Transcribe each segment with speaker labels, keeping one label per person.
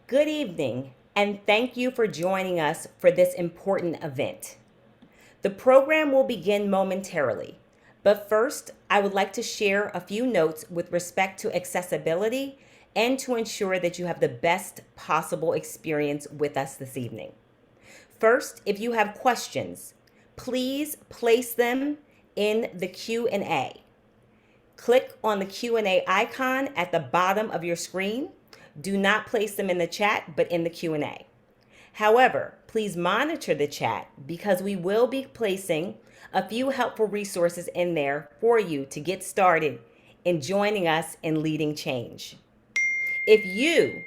Speaker 1: Good evening, and thank you for joining us for this important event. The program will begin momentarily, but first, I would like to share a few notes with respect to accessibility and to ensure that you have the best possible experience with us this evening. First, if you have questions, please place them in the Q&A. Click on the Q&A icon at the bottom of your screen. Do not place them in the chat, but in the Q&A. However, please monitor the chat because we will be placing a few helpful resources in there for you to get started in joining us in leading change. If you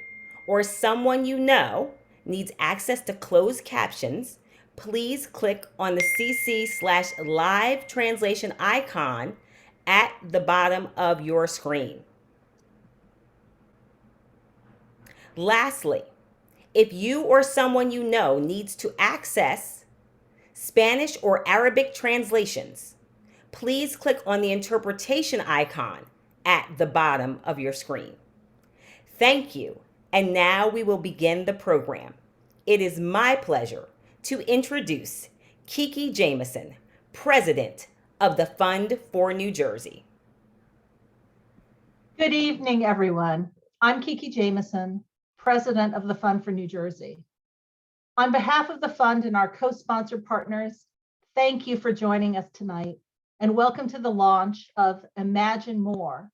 Speaker 1: or someone you know needs access to closed captions, please click on the CC/live translation icon at the bottom of your screen. Lastly, if you or someone you know needs to access Spanish or Arabic translations, please click on the interpretation icon at the bottom of your screen. Thank you, and now we will begin the program. It is my pleasure to introduce Kiki Jamison, President of the Fund for New Jersey.
Speaker 2: Good evening, everyone. I'm Kiki Jamison, President of the Fund for New Jersey. On behalf of the Fund and our co-sponsored partners, thank you for joining us tonight and welcome to the launch of Imagine More,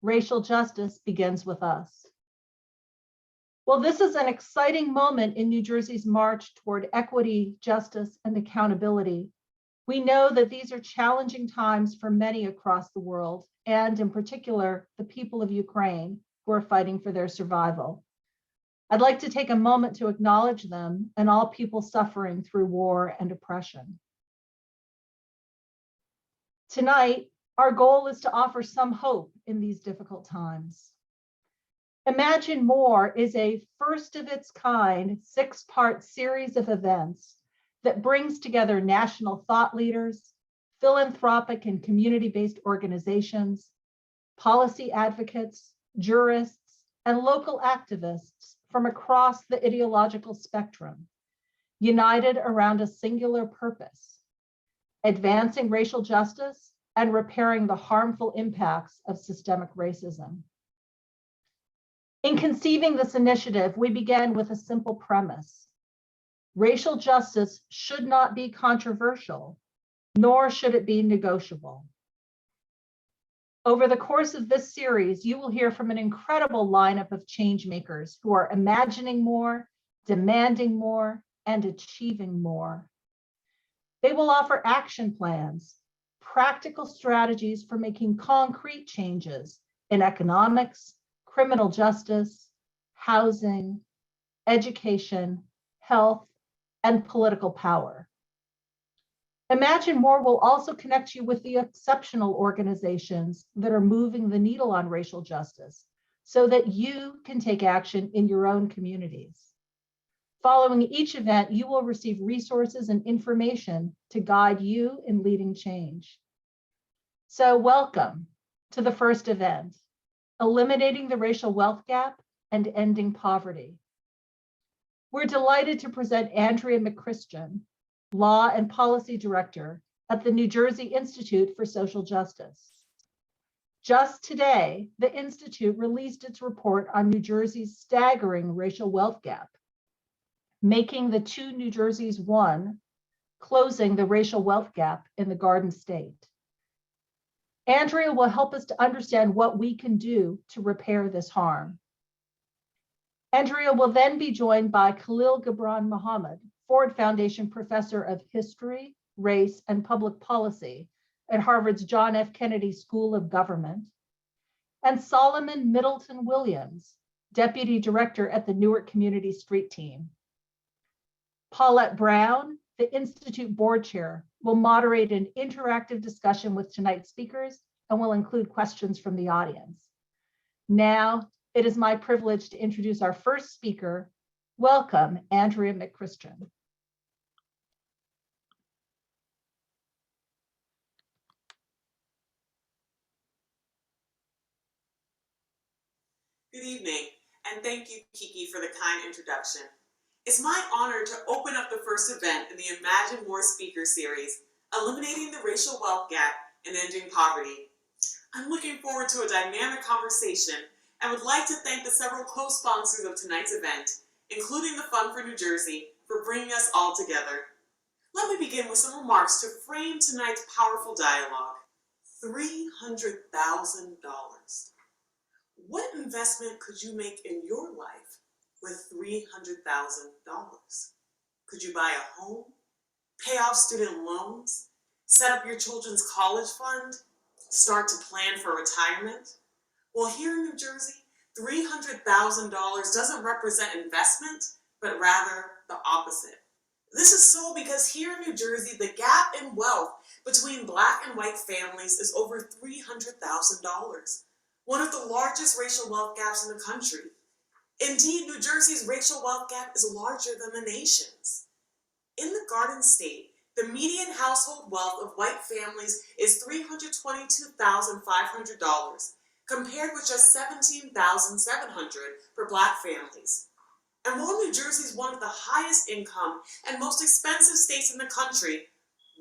Speaker 2: Racial Justice Begins With Us. Well, this is an exciting moment in New Jersey's march toward equity, justice, and accountability. We know that these are challenging times for many across the world, and in particular, the people of Ukraine who are fighting for their survival. I'd like to take a moment to acknowledge them and all people suffering through war and oppression. Tonight, our goal is to offer some hope in these difficult times. Imagine More is a first of its kind 6-part series of events that brings together national thought leaders, philanthropic and community-based organizations, policy advocates, jurists, and local activists from across the ideological spectrum, united around a singular purpose: advancing racial justice and repairing the harmful impacts of systemic racism. In conceiving this initiative, we began with a simple premise. Racial justice should not be controversial, nor should it be negotiable. Over the course of this series, you will hear from an incredible lineup of change makers who are imagining more, demanding more, and achieving more. They will offer action plans, practical strategies for making concrete changes in economics, criminal justice, housing, education, health, and political power. Imagine More will also connect you with the exceptional organizations that are moving the needle on racial justice so that you can take action in your own communities. Following each event, you will receive resources and information to guide you in leading change. So welcome to the first event, Eliminating the Racial Wealth Gap and Ending Poverty. We're delighted to present Andrea McChristian, Law and Policy Director at the New Jersey Institute for Social Justice. Just today, the Institute released its report on New Jersey's staggering racial wealth gap, making the two New Jerseys one, closing the racial wealth gap in the Garden State. Andrea will help us to understand what we can do to repair this harm. Andrea will then be joined by Khalil Gibran Muhammad, Ford Foundation Professor of History, Race, and Public Policy at Harvard's John F. Kennedy School of Government, and Solomon Middleton Williams, Deputy Director at the Newark Community Street Team. Paulette Brown, the Institute Board Chair, will moderate an interactive discussion with tonight's speakers and will include questions from the audience. Now, it is my privilege to introduce our first speaker. Welcome, Andrea McChristian.
Speaker 3: Good evening, And thank you, Kiki, for the kind introduction. It's my honor to open up the first event in the Imagine More Speaker series, Eliminating the Racial Wealth Gap and Ending Poverty. I'm looking forward to a dynamic conversation and would like to thank the several co-sponsors of tonight's event, including the Fund for New Jersey, for bringing us all together. Let me begin with some remarks to frame tonight's powerful dialogue. $300,000. What investment could you make in your life with $300,000? Could you buy a home, pay off student loans, set up your children's college fund, start to plan for retirement? Well, here in New Jersey, $300,000 doesn't represent investment, but rather the opposite. This is so because here in New Jersey, the gap in wealth between Black and white families is over $300,000, one of the largest racial wealth gaps in the country. Indeed, New Jersey's racial wealth gap is larger than the nation's. In the Garden State, the median household wealth of white families is $322,500, compared with just $17,700 for Black families. And while New Jersey is one of the highest income and most expensive states in the country,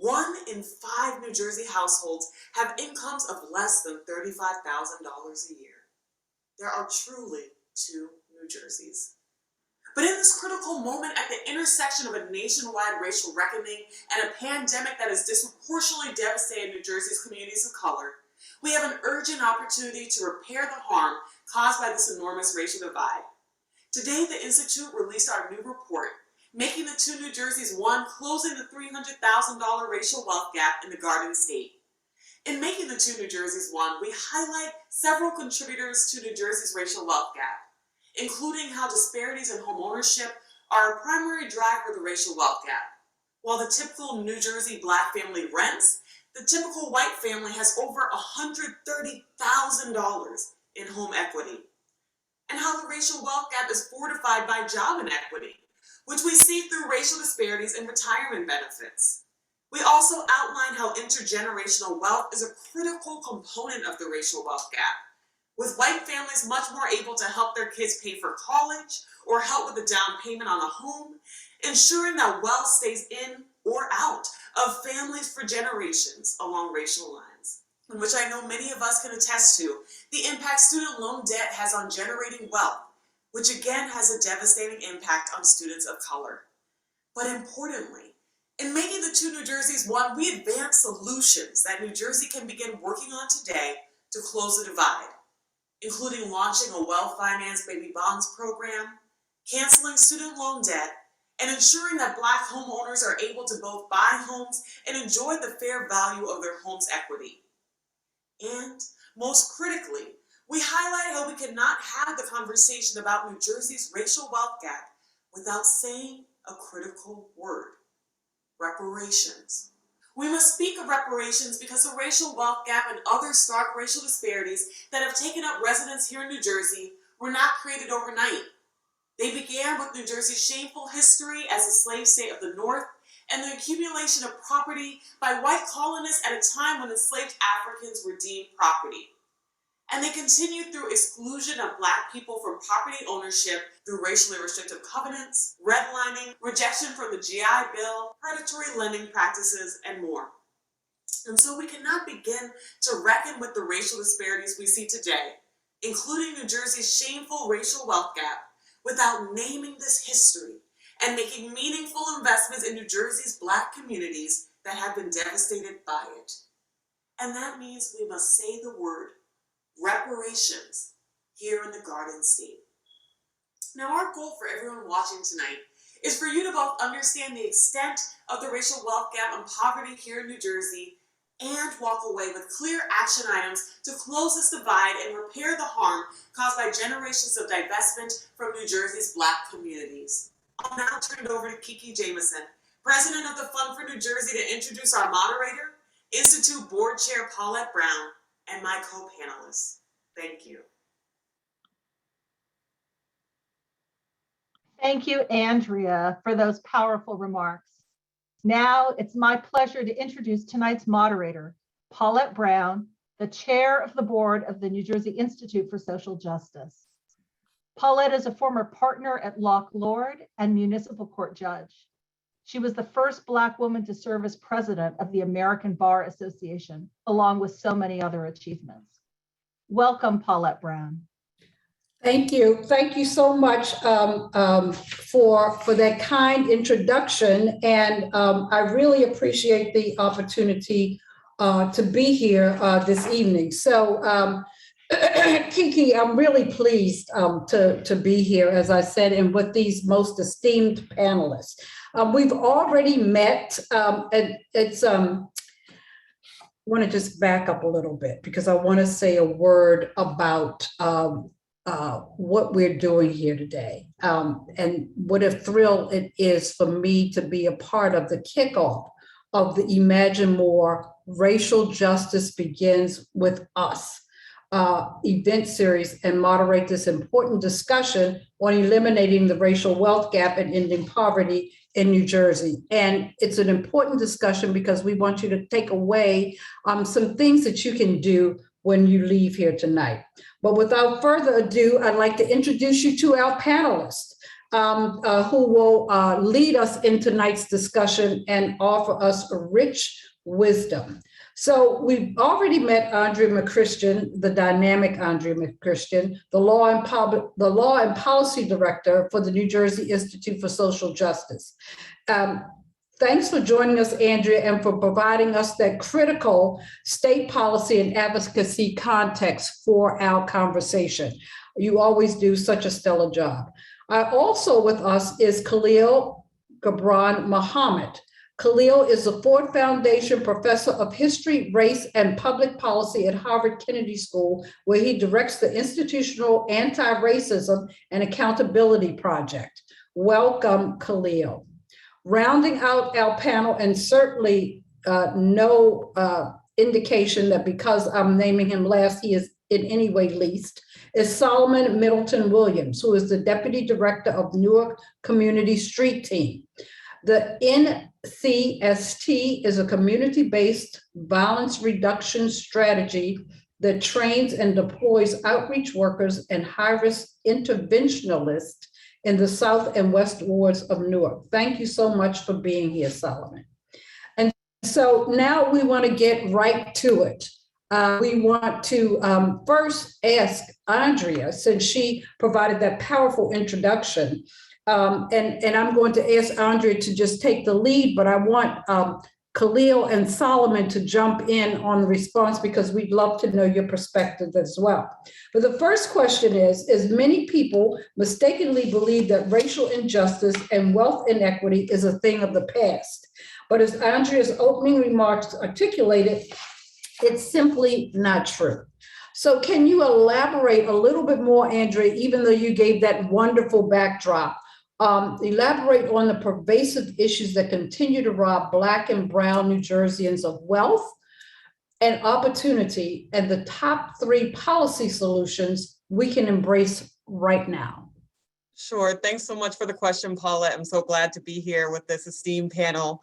Speaker 3: 1 in 5 New Jersey households have incomes of less than $35,000 a year. There are truly 2 New Jerseys. But in this critical moment at the intersection of a nationwide racial reckoning and a pandemic that has disproportionately devastated New Jersey's communities of color, we have an urgent opportunity to repair the harm caused by this enormous racial divide. Today, the Institute released our new report, Making the 2 New Jerseys One, Closing the $300,000 Racial Wealth Gap in the Garden State. In Making the 2 New Jerseys One, we highlight several contributors to New Jersey's racial wealth gap, including how disparities in home ownership are a primary driver of the racial wealth gap. While the typical New Jersey Black family rents, the typical white family has over $130,000 in home equity. And how the racial wealth gap is fortified by job inequity, which we see through racial disparities in retirement benefits. We also outline how intergenerational wealth is a critical component of the racial wealth gap, with white families much more able to help their kids pay for college or help with the down payment on a home, ensuring that wealth stays in or out of families for generations along racial lines, in which I know many of us can attest to the impact student loan debt has on generating wealth, which again has a devastating impact on students of color. But importantly, in Making the 2 New Jerseys One, we advance solutions that New Jersey can begin working on today to close the divide, including launching a well-financed baby bonds program, canceling student loan debt, and ensuring that Black homeowners are able to both buy homes and enjoy the fair value of their home's equity. And, most critically, we highlight how we cannot have the conversation about New Jersey's racial wealth gap without saying a critical word: reparations. We must speak of reparations because the racial wealth gap and other stark racial disparities that have taken up residence here in New Jersey were not created overnight. They began with New Jersey's shameful history as a slave state of the North and the accumulation of property by white colonists at a time when enslaved Africans were deemed property. And they continued through exclusion of Black people from property ownership through racially restrictive covenants, redlining, rejection from the GI Bill, predatory lending practices, and more. And so we cannot begin to reckon with the racial disparities we see today, including New Jersey's shameful racial wealth gap, without naming this history and making meaningful investments in New Jersey's Black communities that have been devastated by it. And that means we must say the word reparations here in the Garden State. Now, our goal for everyone watching tonight is for you to both understand the extent of the racial wealth gap and poverty here in New Jersey and walk away with clear action items to close this divide and repair the harm caused by generations of divestment from New Jersey's Black communities. I'll now turn it over to Kiki Jamison, President of the Fund for New Jersey, to introduce our moderator, Institute Board Chair Paulette Brown, and my co-panelists. Thank you.
Speaker 2: Thank you, Andrea, for those powerful remarks. Now it's my pleasure to introduce tonight's moderator, Paulette Brown, the chair of the board of the New Jersey Institute for Social Justice. Paulette is a former partner at Loch Lord and municipal court judge. She was the first Black woman to serve as president of the American Bar Association, along with so many other achievements. Welcome, Paulette Brown.
Speaker 4: Thank you. Thank you so much for that kind introduction. And I really appreciate the opportunity to be here this evening. So Kiki, I'm really pleased to be here, as I said, and with these most esteemed panelists. We've already met, and it's, I want to just back up a little bit because I want to say a word about what we're doing here today, and what a thrill it is for me to be a part of the kickoff of the Imagine More Racial Justice Begins With Us event series and moderate this important discussion on eliminating the racial wealth gap and ending poverty in New Jersey. And it's an important discussion because we want you to take away some things that you can do when you leave here tonight. But without further ado, I'd like to introduce you to our panelists who will lead us in tonight's discussion and offer us rich wisdom. So we've already met Andrea McChristian, the dynamic Andrea McChristian, the Law and Policy Director for the New Jersey Institute for Social Justice. Thanks for joining us, Andrea, and for providing us that critical state policy and advocacy context for our conversation. You always do such a stellar job. Also with us is Khalil Gibran Muhammad. Khalil is the Ford Foundation Professor of History, Race, and Public Policy at Harvard Kennedy School, where he directs the Institutional Anti-Racism and Accountability Project. Welcome, Khalil. Rounding out our panel, and certainly no indication that because I'm naming him last, he is in any way least, is Solomon Middleton Williams, who is the Deputy Director of Newark Community Street Team. The NCST is a community-based violence reduction strategy that trains and deploys outreach workers and high-risk interventionalists in the South and West wards of Newark. Thank you so much for being here, Solomon. And so now we want to get right to it. We want to first ask Andrea, since she provided that powerful introduction, and I'm going to ask Andrea to just take the lead, but I want Khalil and Solomon to jump in on the response because we'd love to know your perspective as well. But the first question is many people mistakenly believe that racial injustice and wealth inequity is a thing of the past. But as Andrea's opening remarks articulated, it's simply not true. So can you elaborate a little bit more, Andrea, even though you gave that wonderful backdrop? Elaborate on the pervasive issues that continue to rob Black and Brown New Jerseyans of wealth and opportunity, and the top 3 policy solutions we can embrace right now.
Speaker 3: Sure. Thanks so much for the question, Paulette. I'm so glad to be here with this esteemed panel.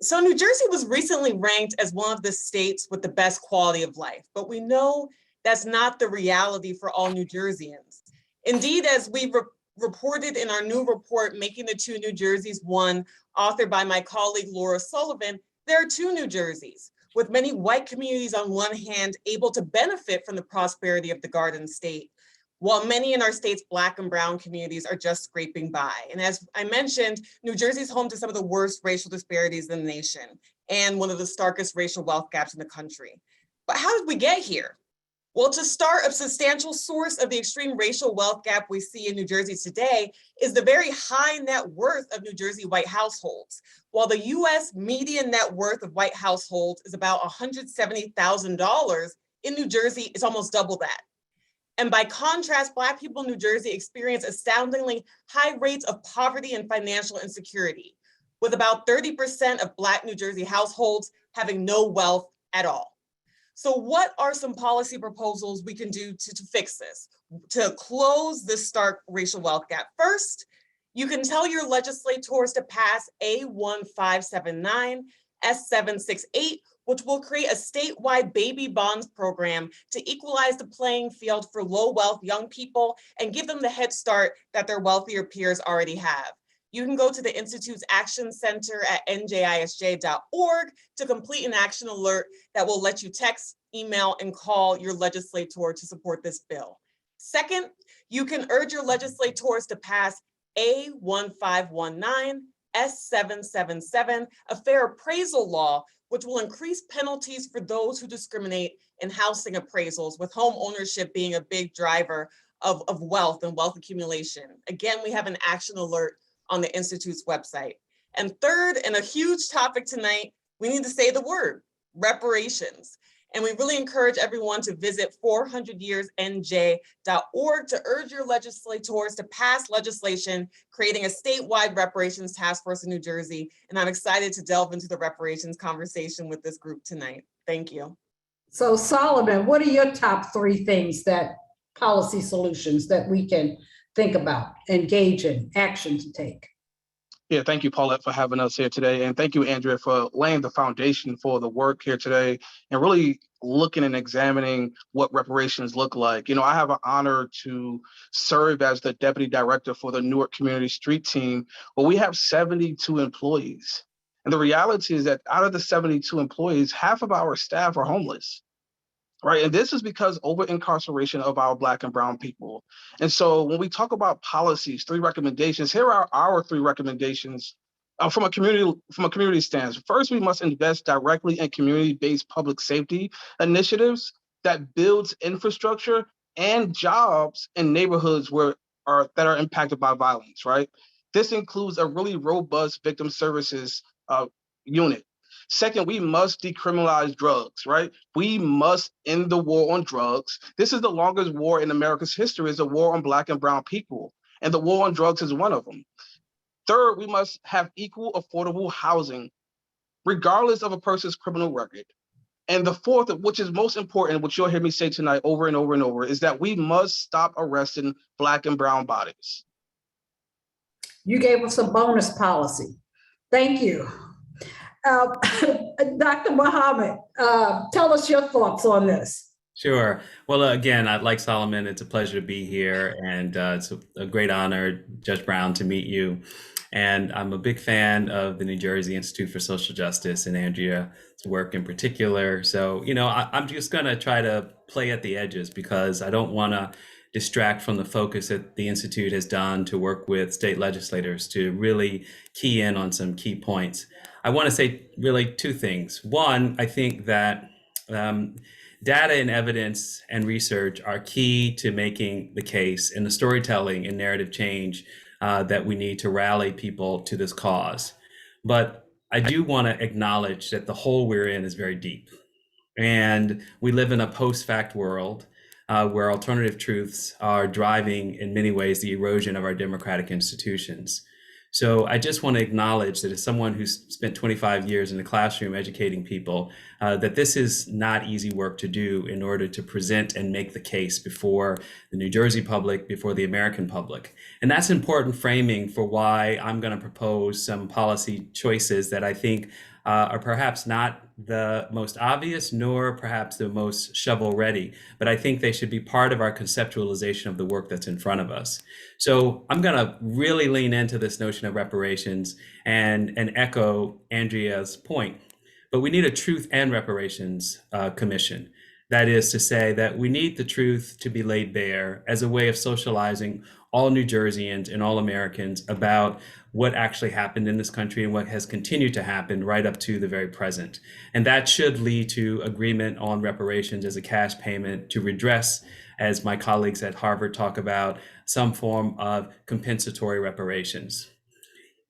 Speaker 3: So New Jersey was recently ranked as one of the states with the best quality of life, but we know that's not the reality for all New Jerseyans. Indeed, as we reported in our new report, Making the Two New Jerseys One, authored by my colleague Laura Sullivan, there are 2 New Jerseys, with many white communities on one hand able to benefit from the prosperity of the Garden State, while many in our state's Black and Brown communities are just scraping by. And as I mentioned, New Jersey is home to some of the worst racial disparities in the nation and one of the starkest racial wealth gaps in the country. But how did we get here? Well, to start, a substantial source of the extreme racial wealth gap we see in New Jersey today is the very high net worth of New Jersey white households. While the US median net worth of white households is about $170,000, in New Jersey, it's almost double that. And by contrast, Black people in New Jersey experience astoundingly high rates of poverty and financial insecurity, with about 30% of Black New Jersey households having no wealth at all. So what are some policy proposals we can do to fix this, to close this stark racial wealth gap? First, you can tell your legislators to pass A1579, S768, which will create a statewide baby bonds program to equalize the playing field for low wealth young people and give them the head start that their wealthier peers already have. You can go to the Institute's Action Center at njisj.org to complete an action alert that will let you text, email, and call your legislator to support this bill. Second, you can urge your legislators to pass A1519 S777, a fair appraisal law, which will increase penalties for those who discriminate in housing appraisals, with home ownership being a big driver of wealth and wealth accumulation. Again, we have an action alert on the Institute's website. And third, and a huge topic tonight, we need to say the word, reparations. And we really encourage everyone to visit 400yearsnj.org to urge your legislators to pass legislation creating a statewide reparations task force in New Jersey. And I'm excited to delve into the reparations conversation with this group tonight. Thank you.
Speaker 4: So Solomon, what are your top 3 things policy solutions that we can think about, engage in, action to take?
Speaker 5: Yeah, thank you, Paulette, for having us here today. And thank you, Andrea, for laying the foundation for the work here today and really looking and examining what reparations look like. You know, I have an honor to serve as the deputy director for the Newark Community Street Team, where we have 72 employees. And the reality is that out of the 72 employees, half of our staff are homeless. Right. And this is because over incarceration of our Black and brown people. And so when we talk about policies, 3 recommendations, here are our 3 recommendations from a community stance. First, we must invest directly in community-based public safety initiatives that builds infrastructure and jobs in neighborhoods that are impacted by violence. Right. This includes a really robust victim services unit. Second, we must decriminalize drugs, right? We must end the war on drugs. This is the longest war in America's history, is a war on Black and brown people. And the war on drugs is one of them. Third, we must have equal affordable housing, regardless of a person's criminal record. And the fourth, which is most important, which you'll hear me say tonight over and over and over, is that we must stop arresting Black and brown bodies.
Speaker 4: You gave us a bonus policy. Thank you. Dr. Muhammad, tell us your thoughts on this.
Speaker 6: Sure. Well, again, I'd like Solomon. It's a pleasure to be here, and it's a great honor, Judge Brown, to meet you. And I'm a big fan of the New Jersey Institute for Social Justice and Andrea's work in particular. So, you know, I'm just going to try to play at the edges because I don't want to distract from the focus that the Institute has done to work with state legislators to really key in on some key points. I want to say really 2 things. One, I think that data and evidence and research are key to making the case and the storytelling and narrative change that we need to rally people to this cause. But I do want to acknowledge that the hole we're in is very deep. And we live in a post-fact world where alternative truths are driving, in many ways, the erosion of our democratic institutions. So I just want to acknowledge that as someone who's spent 25 years in the classroom educating people, that this is not easy work to do in order to present and make the case before the New Jersey public, before the American public. And that's important framing for why I'm going to propose some policy choices that I think are perhaps not the most obvious, nor perhaps the most shovel-ready, but I think they should be part of our conceptualization of the work that's in front of us. So I'm going to really lean into this notion of reparations and echo Andrea's point. But we need a Truth and Reparations Commission. That is to say that we need the truth to be laid bare as a way of socializing all New Jerseyans and all Americans about what actually happened in this country and what has continued to happen right up to the very present. And that should lead to agreement on reparations as a cash payment to redress, as my colleagues at Harvard talk about, some form of compensatory reparations.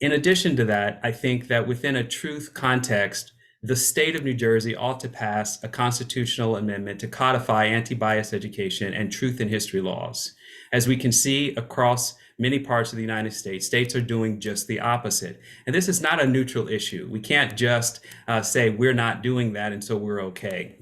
Speaker 6: In addition to that, I think that within a truth context, the state of New Jersey ought to pass a constitutional amendment to codify anti-bias education and truth and history laws. As we can see across many parts of the United States, states are doing just the opposite. And this is not a neutral issue. We can't just say we're not doing that and so we're okay.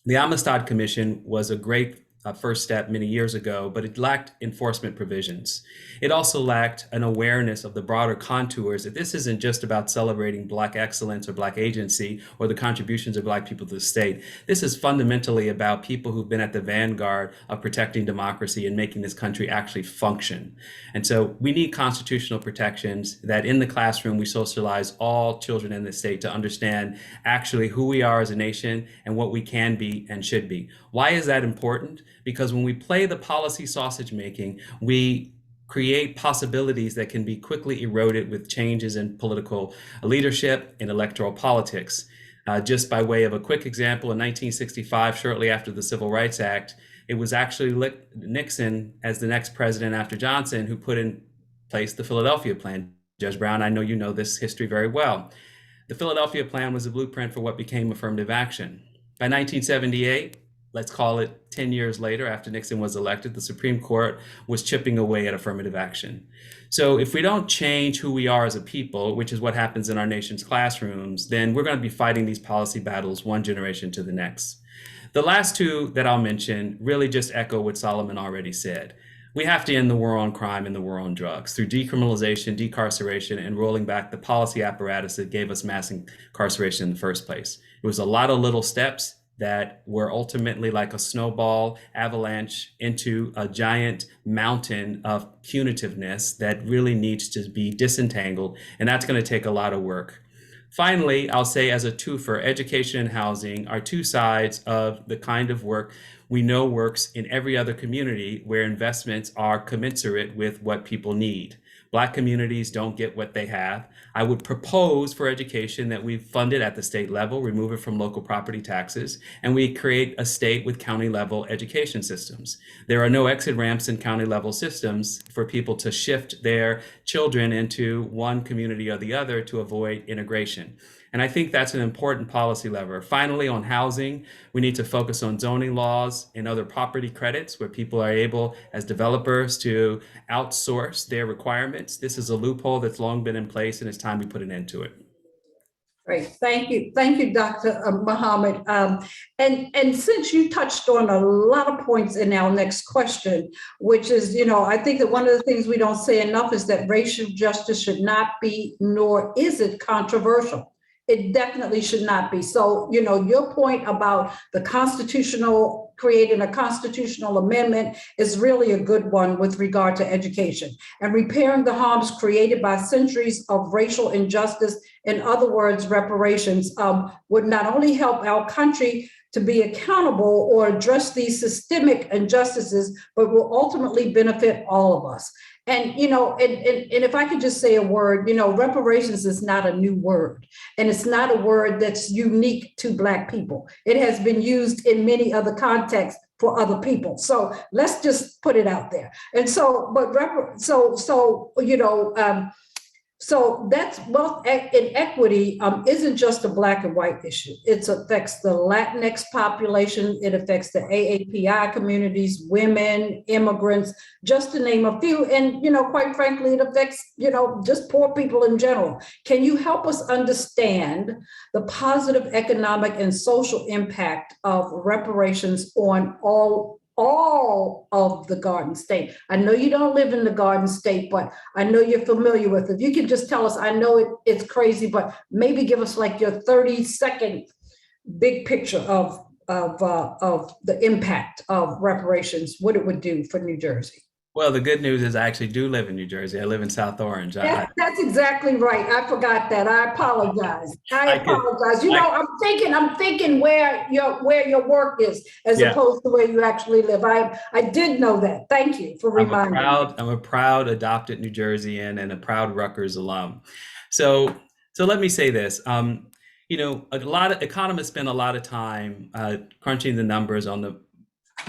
Speaker 6: The Amistad Commission was a great first step many years ago, but it lacked enforcement provisions. It also lacked an awareness of the broader contours that this isn't just about celebrating Black excellence or Black agency or the contributions of Black people to the state. This is fundamentally about people who've been at the vanguard of protecting democracy and making this country actually function. And so we need constitutional protections that in the classroom we socialize all children in the state to understand actually who we are as a nation and what we can be and should be. Why is that important? Because when we play the policy sausage making, we create possibilities that can be quickly eroded with changes in political leadership and electoral politics. Just by way of a quick example, in 1965, shortly after the Civil Rights Act, it was actually Nixon as the next president after Johnson who put in place the Philadelphia Plan. Judge Brown, I know you know this history very well. The Philadelphia Plan was a blueprint for what became affirmative action. By 1978, let's call it 10 years later after Nixon was elected, the Supreme Court was chipping away at affirmative action. So if we don't change who we are as a people, which is what happens in our nation's classrooms, then we're going to be fighting these policy battles one generation to the next. The last two that I'll mention really just echo what Solomon already said. We have to end the war on crime and the war on drugs through decriminalization, decarceration, and rolling back the policy apparatus that gave us mass incarceration in the first place. It was a lot of little steps that were ultimately like a snowball avalanche into a giant mountain of punitiveness that really needs to be disentangled, and that's going to take a lot of work. Finally, I'll say as a twofer, education and housing are two sides of the kind of work we know works in every other community where investments are commensurate with what people need. Black communities don't get what they have. I would propose for education that we fund it at the state level, remove it from local property taxes, and we create a state with county level education systems. There are no exit ramps in county level systems for people to shift their children into one community or the other to avoid integration. And I think that's an important policy lever. Finally, on housing, we need to focus on zoning laws and other property credits where people are able, as developers, to outsource their requirements. This is a loophole that's long been in place, and it's time we put an end to it.
Speaker 4: Great, thank you, Dr. Muhammad. And since you touched on a lot of points in our next question, which is, I think that one of the things we don't say enough is that racial justice should not be, nor is it controversial. It definitely should not be. So, your point about creating a constitutional amendment is really a good one with regard to education and repairing the harms created by centuries of racial injustice. In other words, reparations would not only help our country to be accountable or address these systemic injustices, but will ultimately benefit all of us. And, and if I could just say a word, reparations is not a new word, and it's not a word that's unique to Black people. It has been used in many other contexts for other people. So let's just put it out there. And so, so that's wealth inequity isn't just a Black and white issue. It affects the Latinx population. It affects the AAPI communities, women, immigrants, just to name a few. And, quite frankly, it affects, just poor people in general. Can you help us understand the positive economic and social impact of reparations on all of the Garden State? I know you don't live in the Garden State, but I know you're familiar with it. If you could just tell us, I know it's crazy, but maybe give us like your 30-second big picture of the impact of reparations, what it would do for New Jersey.
Speaker 6: Well, the good news is I actually do live in New Jersey. I live in South Orange.
Speaker 4: That's exactly right. I forgot that. I apologize. I'm thinking where your work is as opposed to where you actually live. I did know that. Thank you for reminding me.
Speaker 6: I'm a proud adopted New Jerseyan and a proud Rutgers alum. So let me say this. A lot of economists spend a lot of time crunching the numbers on the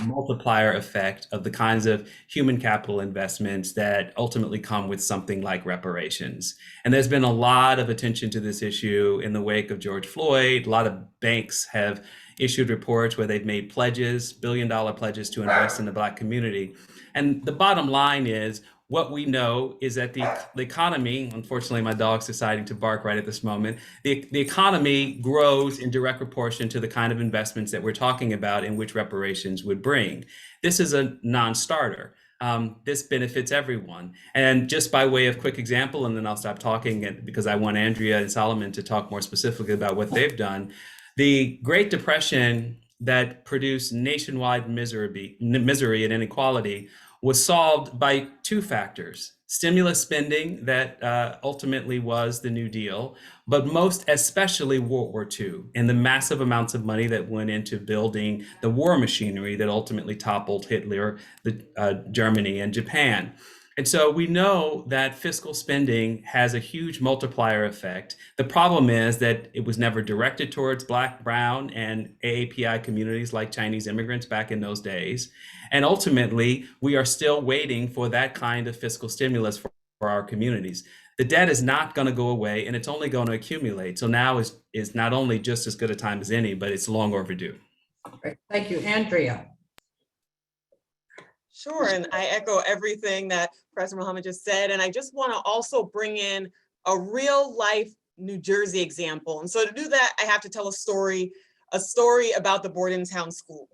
Speaker 6: multiplier effect of the kinds of human capital investments that ultimately come with something like reparations. And there's been a lot of attention to this issue in the wake of George Floyd. A lot of banks have issued reports where they've made pledges, billion-dollar pledges to invest in the Black community. And the bottom line is, what we know is that the economy, unfortunately, my dog's deciding to bark right at this moment, the economy grows in direct proportion to the kind of investments that we're talking about in which reparations would bring. This is a non-starter. This benefits everyone. And just by way of quick example, and then I'll stop talking because I want Andrea and Solomon to talk more specifically about what they've done. The Great Depression that produced nationwide misery and inequality was solved by two factors: stimulus spending that ultimately was the New Deal, but most especially World War II and the massive amounts of money that went into building the war machinery that ultimately toppled Hitler, Germany, and Japan. And so we know that fiscal spending has a huge multiplier effect. The problem is that it was never directed towards Black, Brown, and AAPI communities like Chinese immigrants back in those days. And ultimately, we are still waiting for that kind of fiscal stimulus for our communities. The debt is not going to go away, and it's only going to accumulate. So now is not only just as good a time as any, but it's long overdue.
Speaker 4: Great. Thank you, Andrea.
Speaker 3: Sure, and I echo everything that President Muhammad just said, and I just want to also bring in a real life New Jersey example. And so to do that, I have to tell a story about the Bordentown School.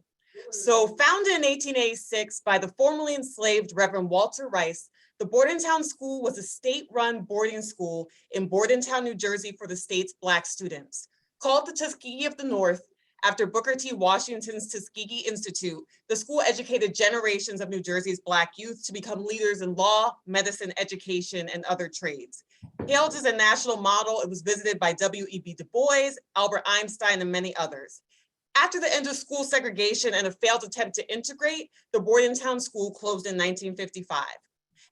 Speaker 3: So founded in 1886 by the formerly enslaved Reverend Walter Rice, the Bordentown School was a state-run boarding school in Bordentown, New Jersey for the state's Black students. Called the Tuskegee of the North, after Booker T. Washington's Tuskegee Institute, the school educated generations of New Jersey's Black youth to become leaders in law, medicine, education, and other trades. Hailed as a national model, it was visited by W.E.B. Du Bois, Albert Einstein, and many others. After the end of school segregation and a failed attempt to integrate, the Bordentown School closed in 1955.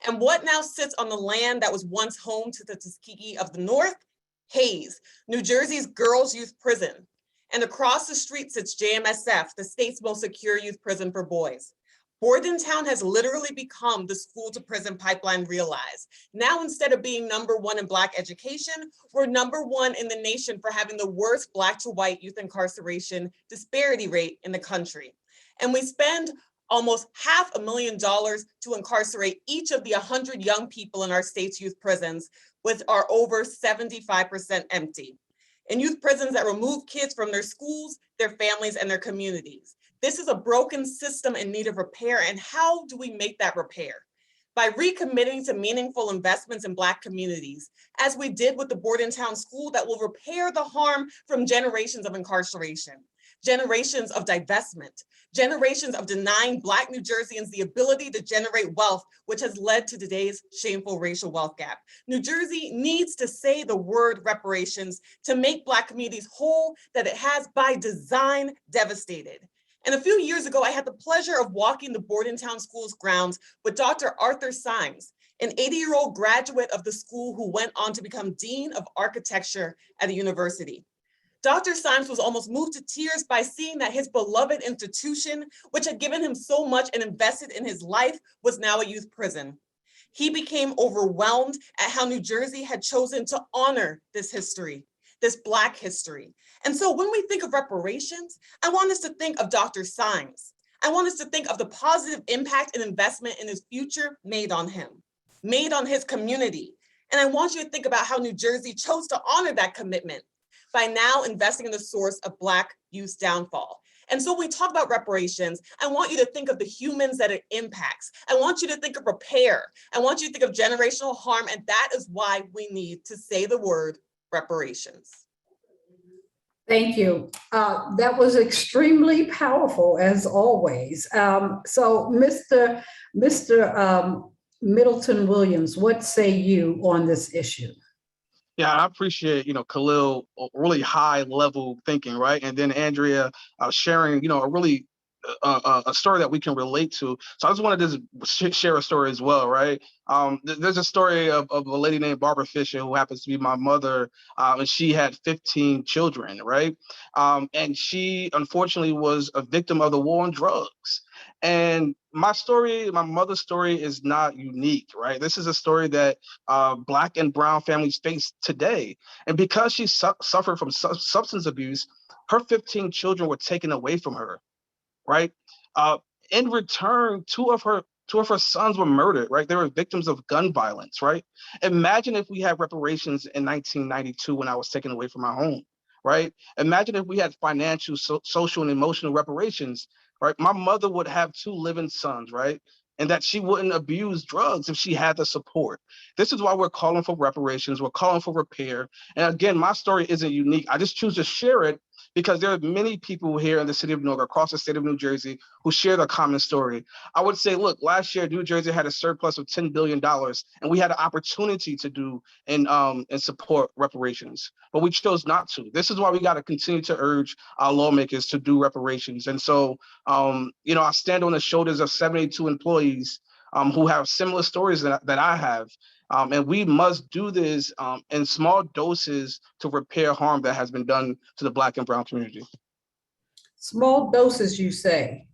Speaker 3: And what now sits on the land that was once home to the Tuskegee of the North? Hayes, New Jersey's girls' youth prison. And across the street sits JMSF, the state's most secure youth prison for boys. Bordentown has literally become the school to prison pipeline realized. Now, instead of being #1 in Black education, we're #1 in the nation for having the worst Black to white youth incarceration disparity rate in the country. And we spend almost $500,000 to incarcerate each of the 100 young people in our state's youth prisons, which are over 75% empty. In youth prisons that remove kids from their schools, their families, and their communities. This is a broken system in need of repair, and how do we make that repair? By recommitting to meaningful investments in Black communities, as we did with the Bordentown School that will repair the harm from generations of incarceration, generations of divestment, generations of denying Black New Jerseyans the ability to generate wealth, which has led to today's shameful racial wealth gap. New Jersey needs to say the word reparations to make Black communities whole that it has by design devastated. And a few years ago, I had the pleasure of walking the Bordentown School's grounds with Dr. Arthur Symes, an 80-year-old graduate of the school who went on to become Dean of Architecture at the university. Dr. Symes was almost moved to tears by seeing that his beloved institution, which had given him so much and invested in his life, was now a youth prison. He became overwhelmed at how New Jersey had chosen to honor this history, this Black history. And so when we think of reparations, I want us to think of Dr. Symes. I want us to think of the positive impact and investment in his future made on him, made on his community. And I want you to think about how New Jersey chose to honor that commitment by now investing in the source of Black youth's downfall. And so when we talk about reparations, I want you to think of the humans that it impacts. I want you to think of repair. I want you to think of generational harm, and that is why we need to say the word reparations.
Speaker 4: Thank you. That was extremely powerful, as always. So, Mr. Middleton Williams, what say you on this issue?
Speaker 5: Yeah, I appreciate, Khalil, really high level thinking, right? And then Andrea sharing, a really a story that we can relate to. So I just wanted to share a story as well, right? There's a story of a lady named Barbara Fisher, who happens to be my mother, and she had 15 children, right? And she unfortunately was a victim of the war on drugs. And my mother's story is not unique, right? This is a story that Black and Brown families face today. And because she suffered from substance abuse, her 15 children were taken away from her, right? In return, 2 of her Two of her sons were murdered, right? They were victims of gun violence, right? Imagine if we had reparations in 1992 when I was taken away from my home, right? Imagine if we had financial, social, and emotional reparations, right? My mother would have 2 living sons, right? And that she wouldn't abuse drugs if she had the support. This is why we're calling for reparations. We're calling for repair. And again, my story isn't unique. I just choose to share it because there are many people here in the city of Newark, across the state of New Jersey, who share the common story. I would say, look, last year, New Jersey had a surplus of $10 billion, and we had an opportunity to do and support reparations, but we chose not to. This is why we got to continue to urge our lawmakers to do reparations. And so, I stand on the shoulders of 72 employees who have similar stories that I have. And we must do this in small doses to repair harm that has been done to the Black and Brown community.
Speaker 4: Small doses, you say.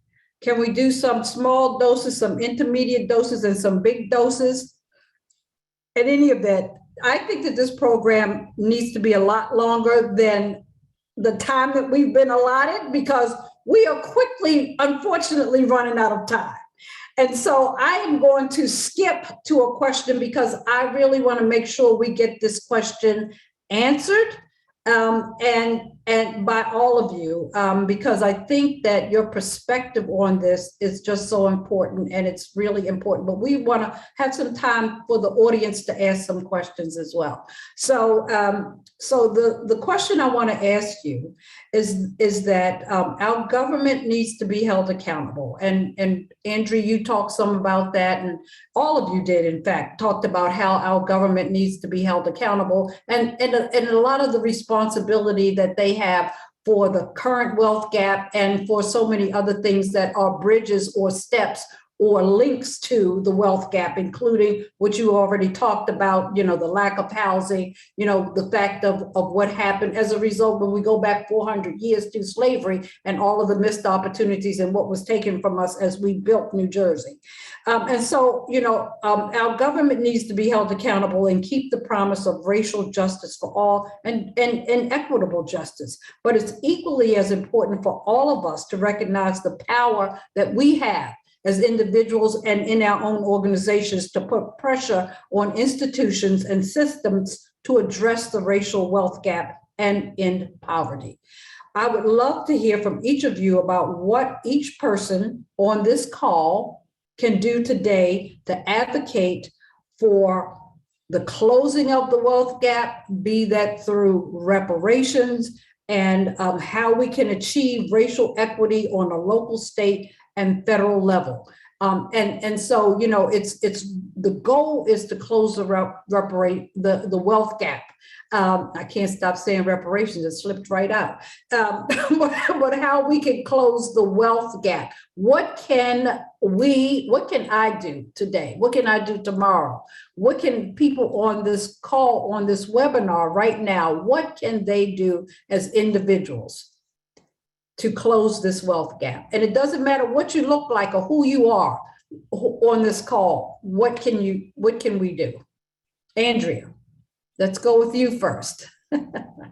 Speaker 4: Can we do some small doses, some intermediate doses, and some big doses? At any of that, I think that this program needs to be a lot longer than the time that we've been allotted, because we are quickly, unfortunately, running out of time. And so I am going to skip to a question because I really want to make sure we get this question answered and by all of you, because I think that your perspective on this is just so important, and it's really important. But we want to have some time for the audience to ask some questions as well. So, the question I want to ask you is that our government needs to be held accountable. And Andrew, you talked some about that, and all of you did, in fact, talked about how our government needs to be held accountable, and a lot of the responsibility that they have for the current wealth gap and for so many other things that are bridges or steps or links to the wealth gap, including what you already talked about, the lack of housing, the fact of what happened as a result when we go back 400 years to slavery and all of the missed opportunities and what was taken from us as we built New Jersey. And so, our government needs to be held accountable and keep the promise of racial justice for all and equitable justice. But it's equally as important for all of us to recognize the power that we have as individuals and in our own organizations to put pressure on institutions and systems to address the racial wealth gap and end poverty. I would love to hear from each of you about what each person on this call can do today to advocate for the closing of the wealth gap, be that through reparations and how we can achieve racial equity on a local, state, and federal level. And so, it's the goal is to close the wealth gap. I can't stop saying reparations, it slipped right out. But how we can close the wealth gap. What can I do today? What can I do tomorrow? What can people on this call, on this webinar right now, what can they do as individuals to close this wealth gap? And it doesn't matter what you look like or who you are on this call. What can we do? Andrea, let's go with you first.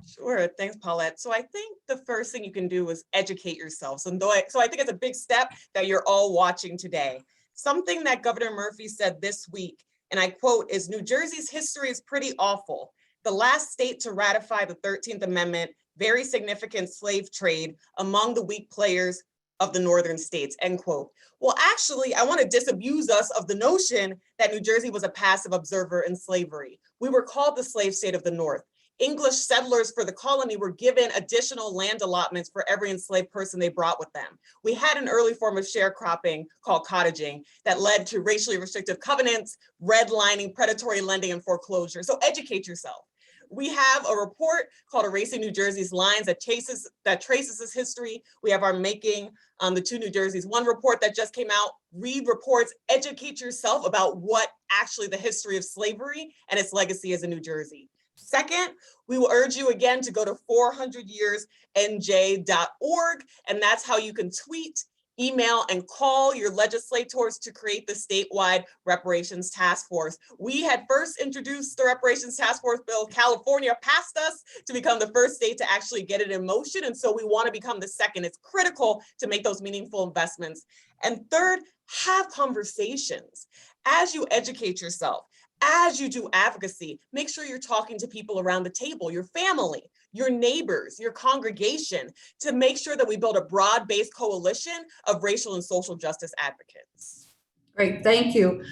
Speaker 3: Sure, thanks, Paulette. So I think the first thing you can do is educate yourselves. So I think it's a big step that you're all watching today. Something that Governor Murphy said this week, and I quote, is New Jersey's history is pretty awful. The last state to ratify the 13th Amendment, very significant slave trade among the weak players of the northern states, end quote. Well, actually, I want to disabuse us of the notion that New Jersey was a passive observer in slavery. We were called the slave state of the North. English settlers for the colony were given additional land allotments for every enslaved person they brought with them. We had an early form of sharecropping called cottaging that led to racially restrictive covenants, redlining, predatory lending, and foreclosure. So educate yourself. We have a report called Erasing New Jersey's Lines that traces this history. We have our Making the Two New Jerseys One report that just came out. Read reports, educate yourself about what actually the history of slavery and its legacy is in New Jersey. Second, we will urge you again to go to 400yearsnj.org, and that's how you can tweet, email, and call your legislators to create the statewide reparations task force. We had first introduced the reparations task force bill. California passed us to become the first state to actually get it in motion. And so we want to become the second. It's critical to make those meaningful investments. And third, have conversations. As you educate yourself, as you do advocacy, make sure you're talking to people around the table, your family, your neighbors, your congregation, to make sure that we build a broad-based coalition of racial and social justice advocates.
Speaker 4: Great, thank you.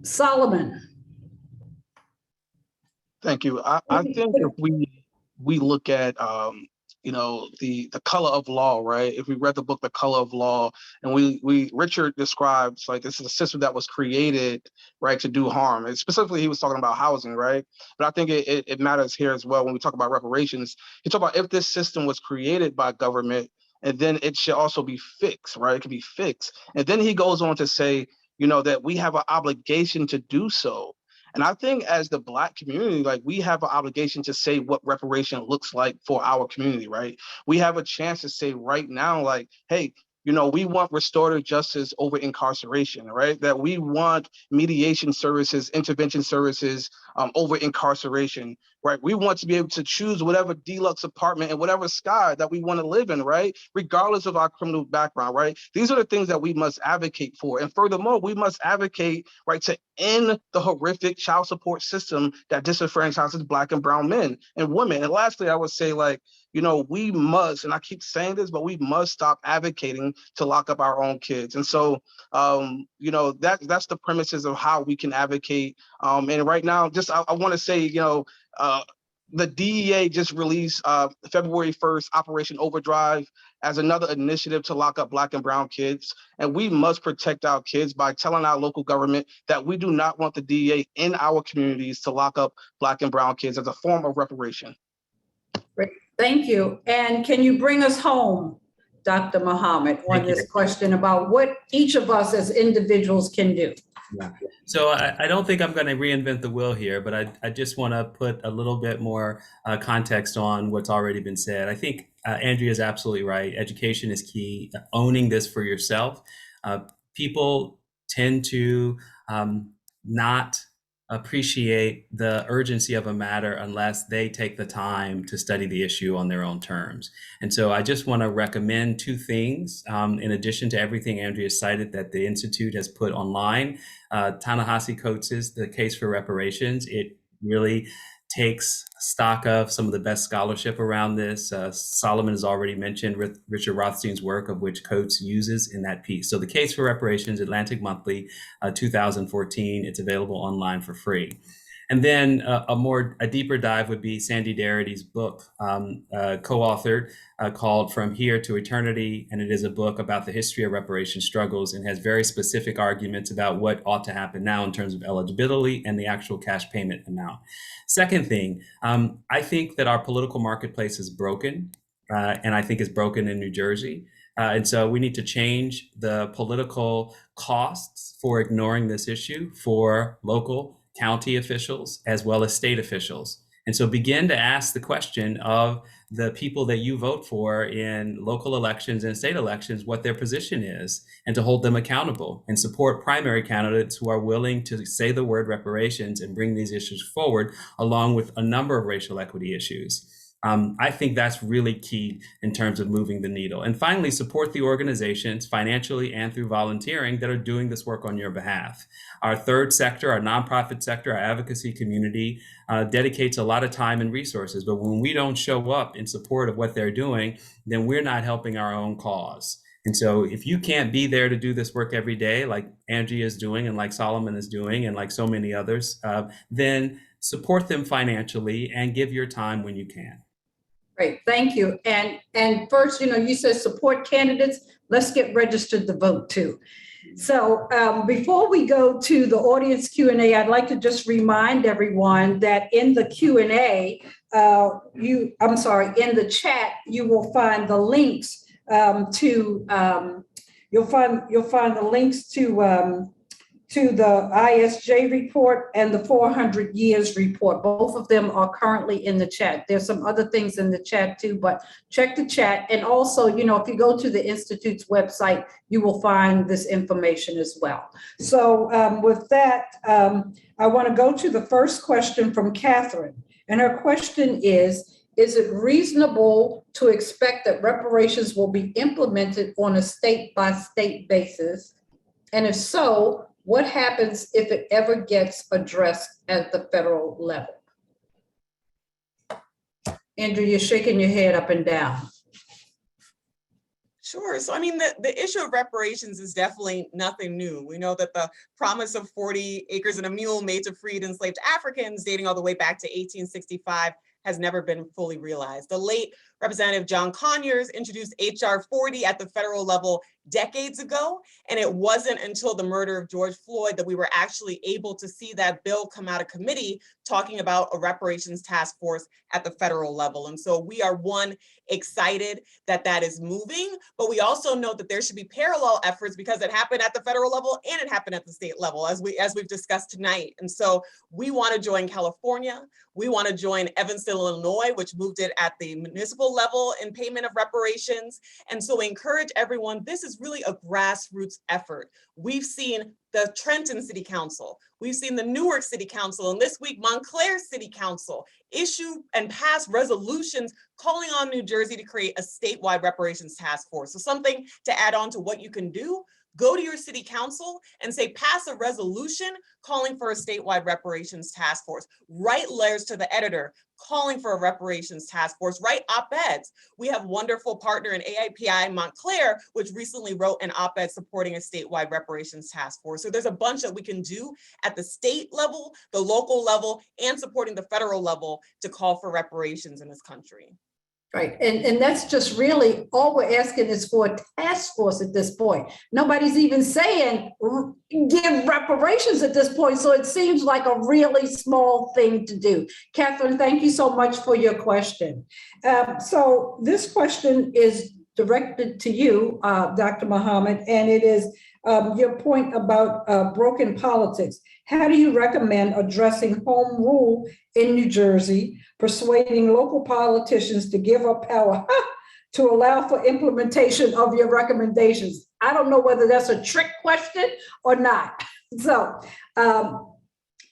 Speaker 4: Solomon.
Speaker 5: Thank you. I think if we look at you know, the color of law, right? If we read the book The Color of Law, and Richard describes like this is a system that was created, right, to do harm. And specifically, he was talking about housing, right? But I think it matters here as well when we talk about reparations. He talk about if this system was created by government, and then it should also be fixed, right? It can be fixed. And then he goes on to say, you know, that we have an obligation to do so. And I think as the Black community, like we have an obligation to say what reparation looks like for our community, right? We have a chance to say right now, like, hey, you know, we want restorative justice over incarceration, right? That we want mediation services, intervention services over incarceration, right? We want to be able to choose whatever deluxe apartment and whatever sky that we want to live in, right? Regardless of our criminal background, right? These are the things that we must advocate for. And furthermore, we must advocate, right, to end the horrific child support system that disenfranchises Black and brown men and women. And lastly, I would say, like, you know, we must, and I keep saying this, but we must stop advocating to lock up our own kids. And so, you know, that's the premises of how we can advocate. And right now, just I want to say, you know, the DEA just released February 1st, Operation Overdrive, as another initiative to lock up Black and brown kids. And we must protect our kids by telling our local government that we do not want the DEA in our communities to lock up Black and brown kids as a form of reparation.
Speaker 4: Great, thank you. And can you bring us home, Dr. Muhammad, on this question about what each of us as individuals can do?
Speaker 6: Yeah. So I don't think I'm going to reinvent the wheel here, but I just want to put a little bit more context on what's already been said. I think Andrea is absolutely right. Education is key. Owning this for yourself. People tend to not appreciate the urgency of a matter unless they take the time to study the issue on their own terms. And so I just want to recommend two things, in addition to everything Andrea cited that the Institute has put online. Ta-Nehisi Coates' The Case for Reparations. It really takes stock of some of the best scholarship around this. Solomon has already mentioned Richard Rothstein's work, of which Coates uses in that piece. So The Case for Reparations, Atlantic Monthly, 2014. It's available online for free. And then a deeper dive would be Sandy Darity's book, co-authored, called From Here to Eternity. And it is a book about the history of reparation struggles and has very specific arguments about what ought to happen now in terms of eligibility and the actual cash payment amount. Second thing, I think that our political marketplace is broken, and I think it's broken in New Jersey. And so we need to change the political costs for ignoring this issue for local, county officials, as well as state officials. And so begin to ask the question of the people that you vote for in local elections and state elections, what their position is, and to hold them accountable and support primary candidates who are willing to say the word reparations and bring these issues forward, along with a number of racial equity issues. I think that's really key in terms of moving the needle. And finally, support the organizations financially and through volunteering that are doing this work on your behalf. Our third sector, our nonprofit sector, our advocacy community dedicates a lot of time and resources. But when we don't show up in support of what they're doing, then we're not helping our own cause. And so if you can't be there to do this work every day, like Angie is doing and like Solomon is doing and like so many others, then support them financially and give your time when you can.
Speaker 4: Great, thank you. And first, you said support candidates. Let's get registered to vote too. So before we go to the audience Q&A, I'd like to just remind everyone that in the Q&A, in the chat, you will find the links you'll find the links to to the ISJ report and the 400 years report. Both of them are currently in the chat. There's some other things in the chat too, but check the chat. And also, you know, if you go to the Institute's website, you will find this information as well. So with that, I want to go to the first question from Catherine. And her question is it reasonable to expect that reparations will be implemented on a state-by-state basis? And if so, what happens if it ever gets addressed at the federal level? Andrew, you're shaking your head up and down.
Speaker 3: Sure. So, I mean, the issue of reparations is definitely nothing new. We know that the promise of 40 acres and a mule made to freed enslaved Africans dating all the way back to 1865 has never been fully realized. The late Representative John Conyers introduced H.R. 40 at the federal level decades ago, and it wasn't until the murder of George Floyd that we were actually able to see that bill come out of committee talking about a reparations task force at the federal level. And so we are, one, excited that that is moving, but we also know that there should be parallel efforts because it happened at the federal level and it happened at the state level, as we've discussed tonight. And so we want to join California. We want to join Evanston, Illinois, which moved it at the municipal level in payment of reparations. And so we encourage everyone, this is really a grassroots effort. We've seen the Trenton City Council, we've seen the Newark City Council, and this week Montclair City Council issue and pass resolutions calling on New Jersey to create a statewide reparations task force. So something to add on to what you can do, go to your city council and say, pass a resolution calling for a statewide reparations task force. Write letters to the editor calling for a reparations task force. Write op-eds. We have wonderful partner in AIPI Montclair, which recently wrote an op-ed supporting a statewide reparations task force. So there's a bunch that we can do at the state level, the local level, and supporting the federal level to call for reparations in this country.
Speaker 4: Right, and that's just really, all we're asking is for a task force at this point. Nobody's even saying give reparations at this point, so it seems like a really small thing to do. Catherine, thank you so much for your question. So this question is directed to you, Dr. Muhammad, and it is your point about broken politics. How do you recommend addressing home rule in New Jersey, persuading local politicians to give up power to allow for implementation of your recommendations? I don't know whether that's a trick question or not. So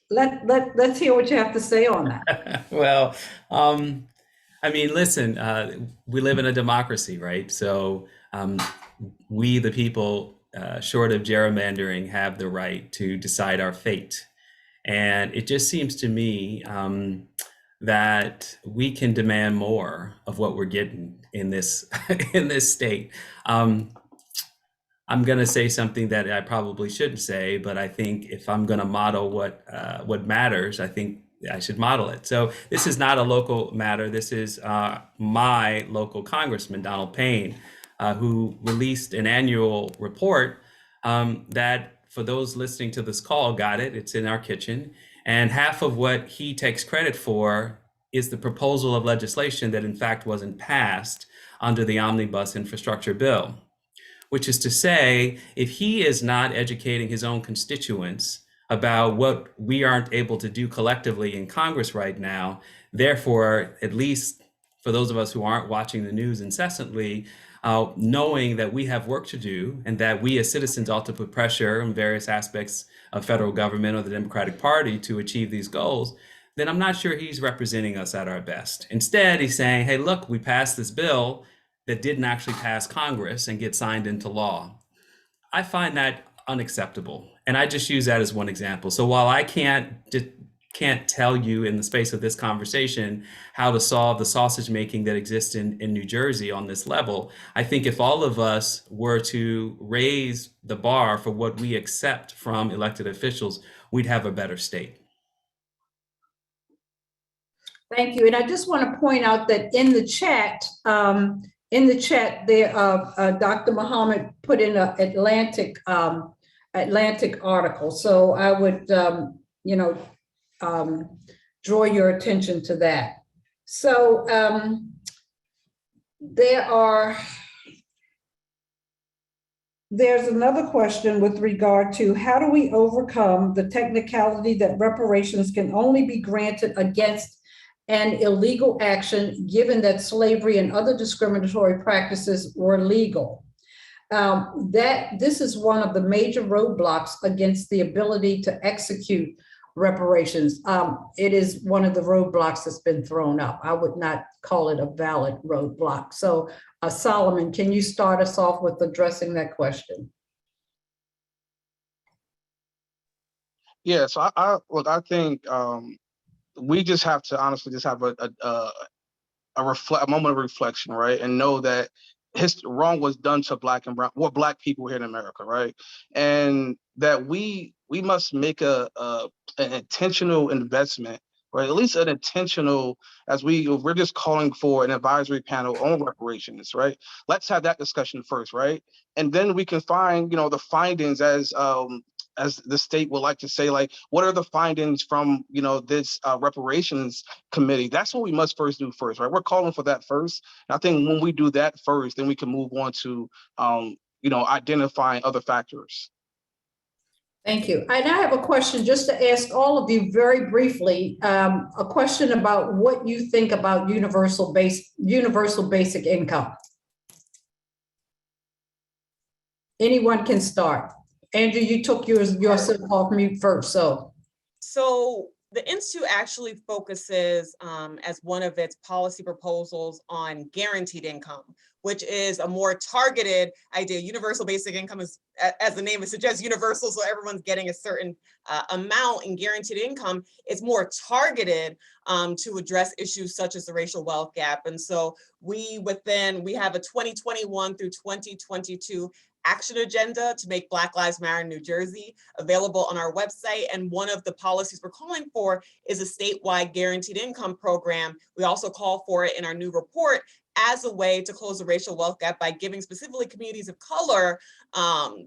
Speaker 4: let's hear what you have to say on that.
Speaker 6: Well, I mean, listen, we live in a democracy, right? So we, the people, short of gerrymandering, have the right to decide our fate. And it just seems to me that we can demand more of what we're getting in this in this state. I'm going to say something that I probably shouldn't say, but I think if I'm going to model what matters, I think I should model it. So this is not a local matter. This is my local congressman, Donald Payne, who released an annual report that, for those listening to this call, got it. It's in our kitchen. And half of what he takes credit for is the proposal of legislation that in fact wasn't passed under the Omnibus Infrastructure Bill, which is to say, if he is not educating his own constituents about what we aren't able to do collectively in Congress right now, therefore, at least for those of us who aren't watching the news incessantly, knowing that we have work to do and that we as citizens ought to put pressure on various aspects of federal government or the Democratic Party to achieve these goals, then I'm not sure he's representing us at our best. Instead, he's saying, hey, look, we passed this bill that didn't actually pass Congress and get signed into law. I find that unacceptable. And I just use that as one example. So while I can't tell you in the space of this conversation how to solve the sausage making that exists in New Jersey on this level, I think if all of us were to raise the bar for what we accept from elected officials, we'd have a better state.
Speaker 4: Thank you. And I just want to point out that in the chat, there, Dr. Muhammad put in an Atlantic article. So I would, draw your attention to that. So There's another question with regard to how do we overcome the technicality that reparations can only be granted against an illegal action, given that slavery and other discriminatory practices were legal. This is one of the major roadblocks against the ability to execute reparations. It is one of the roadblocks that's been thrown up. I would not call it a valid roadblock. So Solomon, can you start us off with addressing that question?
Speaker 5: Yeah, so I think we just have to honestly just have a moment of reflection, right, and know that wrong was done to Black and brown, Black people here in America, right, and that we must make an intentional investment, right, at least an intentional, as we're just calling for an advisory panel on reparations, right. Let's have that discussion first, right, and then we can find, the findings as the state would like to say, like, what are the findings from, this reparations committee? That's what we must first do first, right? We're calling for that first. And I think when we do that first, then we can move on to, identifying other factors.
Speaker 4: Thank you. And I have a question just to ask all of you very briefly, a question about what you think about universal basic income. Anyone can start. Andrew, you took yourself off mute first, so.
Speaker 7: So the Institute actually focuses as one of its policy proposals on guaranteed income, which is a more targeted idea. Universal basic income is, as the name suggests, universal, so everyone's getting a certain amount in guaranteed income. It's more targeted to address issues such as the racial wealth gap. And so we have a 2021 through 2022 action agenda to make Black Lives Matter in New Jersey available on our website. And one of the policies we're calling for is a statewide guaranteed income program. We also call for it in our new report as a way to close the racial wealth gap by giving specifically communities of color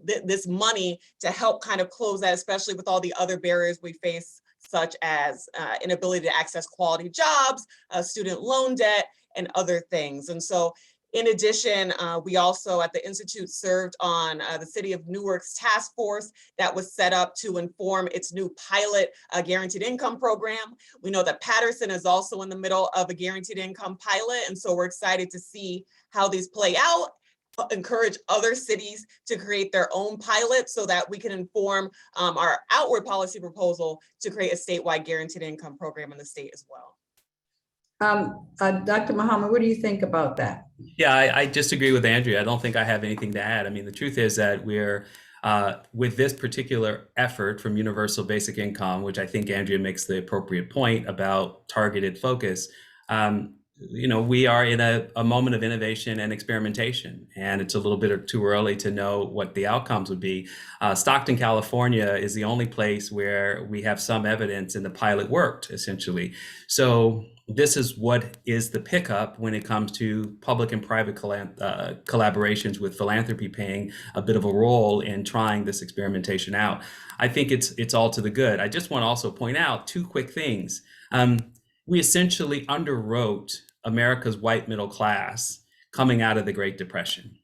Speaker 7: this money to help kind of close that, especially with all the other barriers we face, such as inability to access quality jobs, student loan debt, and other things. And so in addition, we also at the Institute served on the City of Newark's task force that was set up to inform its new pilot guaranteed income program. We know that Patterson is also in the middle of a guaranteed income pilot, and so we're excited to see how these play out, encourage other cities to create their own pilot so that we can inform our outward policy proposal to create a statewide guaranteed income program in the state as well.
Speaker 4: Dr. Muhammad, what do you think about that?
Speaker 6: Yeah, I just agree with Andrea. I don't think I have anything to add. I mean, the truth is that we're, with this particular effort from universal basic income, which I think Andrea makes the appropriate point about targeted focus, we are in a moment of innovation and experimentation, and it's a little bit too early to know what the outcomes would be. Stockton, California is the only place where we have some evidence and the pilot worked, essentially. So this is what is the pickup when it comes to public and private collaborations with philanthropy playing a bit of a role in trying this experimentation out. I think it's all to the good. I just want to also point out two quick things. We essentially underwrote America's white middle class coming out of the Great Depression.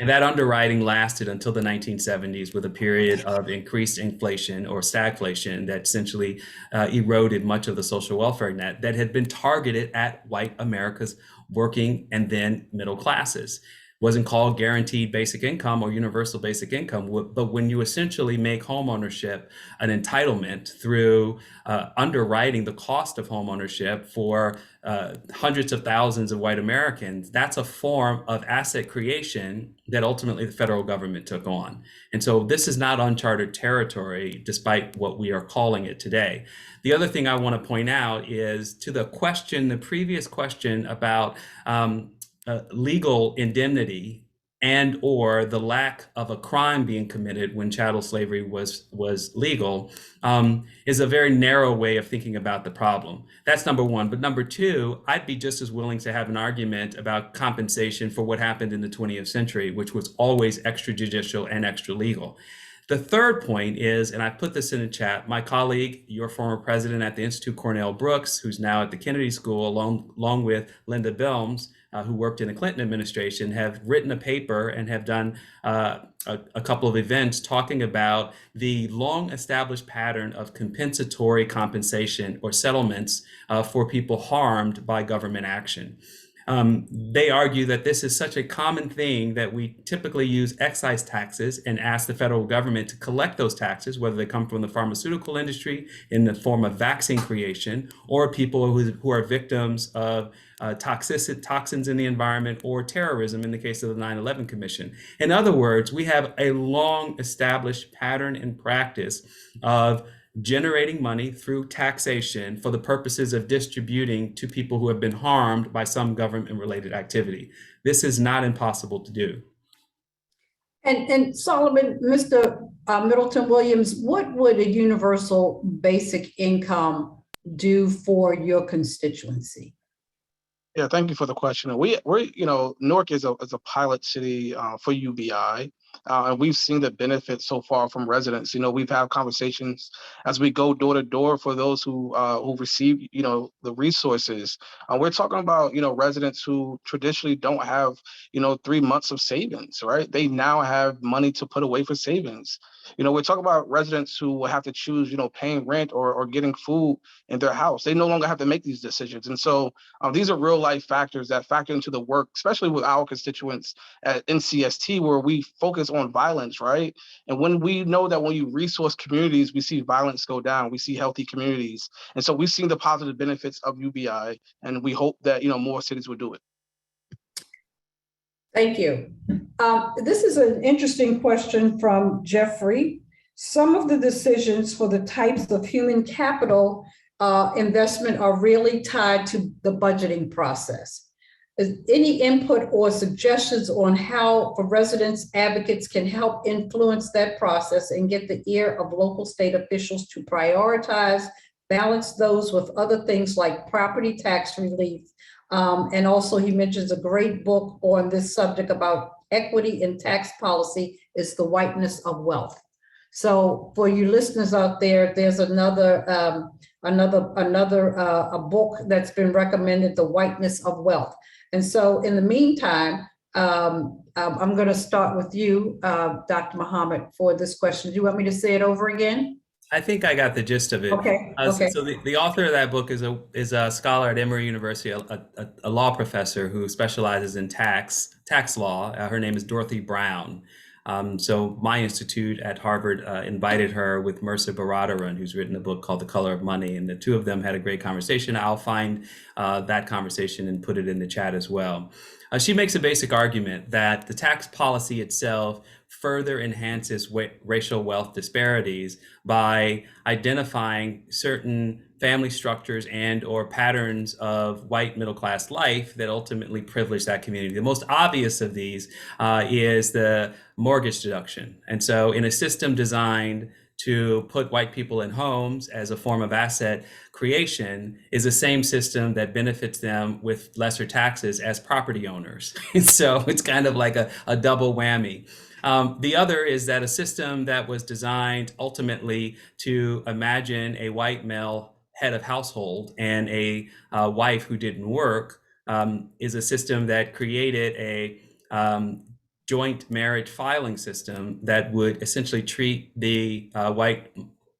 Speaker 6: And that underwriting lasted until the 1970s with a period of increased inflation or stagflation that essentially eroded much of the social welfare net that had been targeted at white America's working and then middle classes. Wasn't called guaranteed basic income or universal basic income, but when you essentially make homeownership an entitlement through underwriting the cost of homeownership for hundreds of thousands of white Americans, that's a form of asset creation that ultimately the federal government took on. And so this is not uncharted territory, despite what we are calling it today. The other thing I want to point out is to the previous question about legal indemnity and or the lack of a crime being committed when chattel slavery was legal is a very narrow way of thinking about the problem. That's number one. But number two, I'd be just as willing to have an argument about compensation for what happened in the 20th century, which was always extrajudicial and extra legal. The third point is, and I put this in the chat, my colleague, your former president at the Institute, Cornell Brooks, who's now at the Kennedy School, along with Linda Bilmes, who worked in the Clinton administration, have written a paper and have done a couple of events talking about the long established pattern of compensatory compensation or settlements for people harmed by government action. They argue that this is such a common thing that we typically use excise taxes and ask the federal government to collect those taxes, whether they come from the pharmaceutical industry in the form of vaccine creation, or people who are victims of toxins in the environment, or terrorism in the case of the 9/11 Commission. In other words, we have a long established pattern and practice of generating money through taxation for the purposes of distributing to people who have been harmed by some government-related activity. This is not impossible to do.
Speaker 4: And Solomon, Mr. Middleton Williams, what would a universal basic income do for your constituency?
Speaker 5: Yeah, thank you for the question. We're Newark is a pilot city for UBI. And we've seen the benefits so far from residents. We've had conversations as we go door to door for those who receive, the resources. We're talking about, residents who traditionally don't have, 3 months of savings, right? They now have money to put away for savings. We're talking about residents who will have to choose, paying rent or getting food in their house. They no longer have to make these decisions. And so these are real life factors that factor into the work, especially with our constituents at NCST, where we focus on violence, right? And when we know that when you resource communities, we see violence go down, we see healthy communities. And so we've seen the positive benefits of UBI, and we hope that, more cities will do it.
Speaker 4: Thank you. This is an interesting question from Jeffrey. Some of the decisions for the types of human capital investment are really tied to the budgeting process. Is any input or suggestions on how residents advocates can help influence that process and get the ear of local state officials to prioritize, balance those with other things like property tax relief? And also he mentions a great book on this subject about equity in tax policy is The Whiteness of Wealth. So for you listeners out there, there's another a book that's been recommended, The Whiteness of Wealth. And so in the meantime, I'm going to start with you, Dr. Muhammad, for this question. Do you want me to say it over again?
Speaker 6: I think I got the gist of it.
Speaker 4: Okay.
Speaker 6: So the author of that book is a scholar at Emory University, a law professor who specializes in tax law. Her name is Dorothy Brown. So my institute at Harvard invited her with Mercer Baradaran, who's written a book called The Color of Money, and the two of them had a great conversation. I'll find that conversation and put it in the chat as well. She makes a basic argument that the tax policy itself further enhances racial wealth disparities by identifying certain family structures and or patterns of white middle class life that ultimately privilege that community. The most obvious of these is the mortgage deduction. And so in a system designed to put white people in homes as a form of asset creation is the same system that benefits them with lesser taxes as property owners. So it's kind of like a double whammy. The other is that a system that was designed ultimately to imagine a white male head of household and a wife who didn't work is a system that created a joint marriage filing system that would essentially treat the white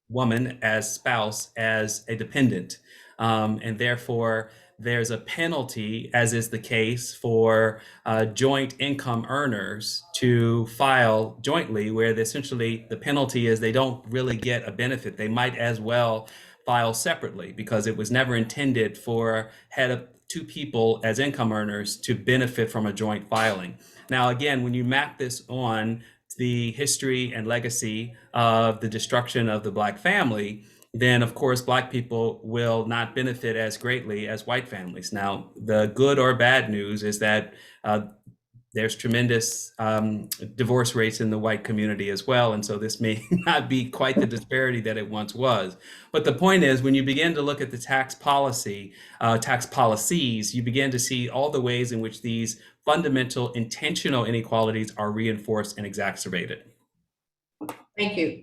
Speaker 6: woman as spouse as a dependent. And therefore, there's a penalty, as is the case for joint income earners to file jointly, where essentially the penalty is they don't really get a benefit. They might as well file separately because it was never intended for head of two people as income earners to benefit from a joint filing. Now, again, when you map this on the history and legacy of the destruction of the Black family, then of course, Black people will not benefit as greatly as white families. Now, the good or bad news is that there's tremendous divorce rates in the white community as well. And so this may not be quite the disparity that it once was. But the point is, when you begin to look at the tax policies, you begin to see all the ways in which these fundamental intentional inequalities are reinforced and exacerbated.
Speaker 4: Thank you.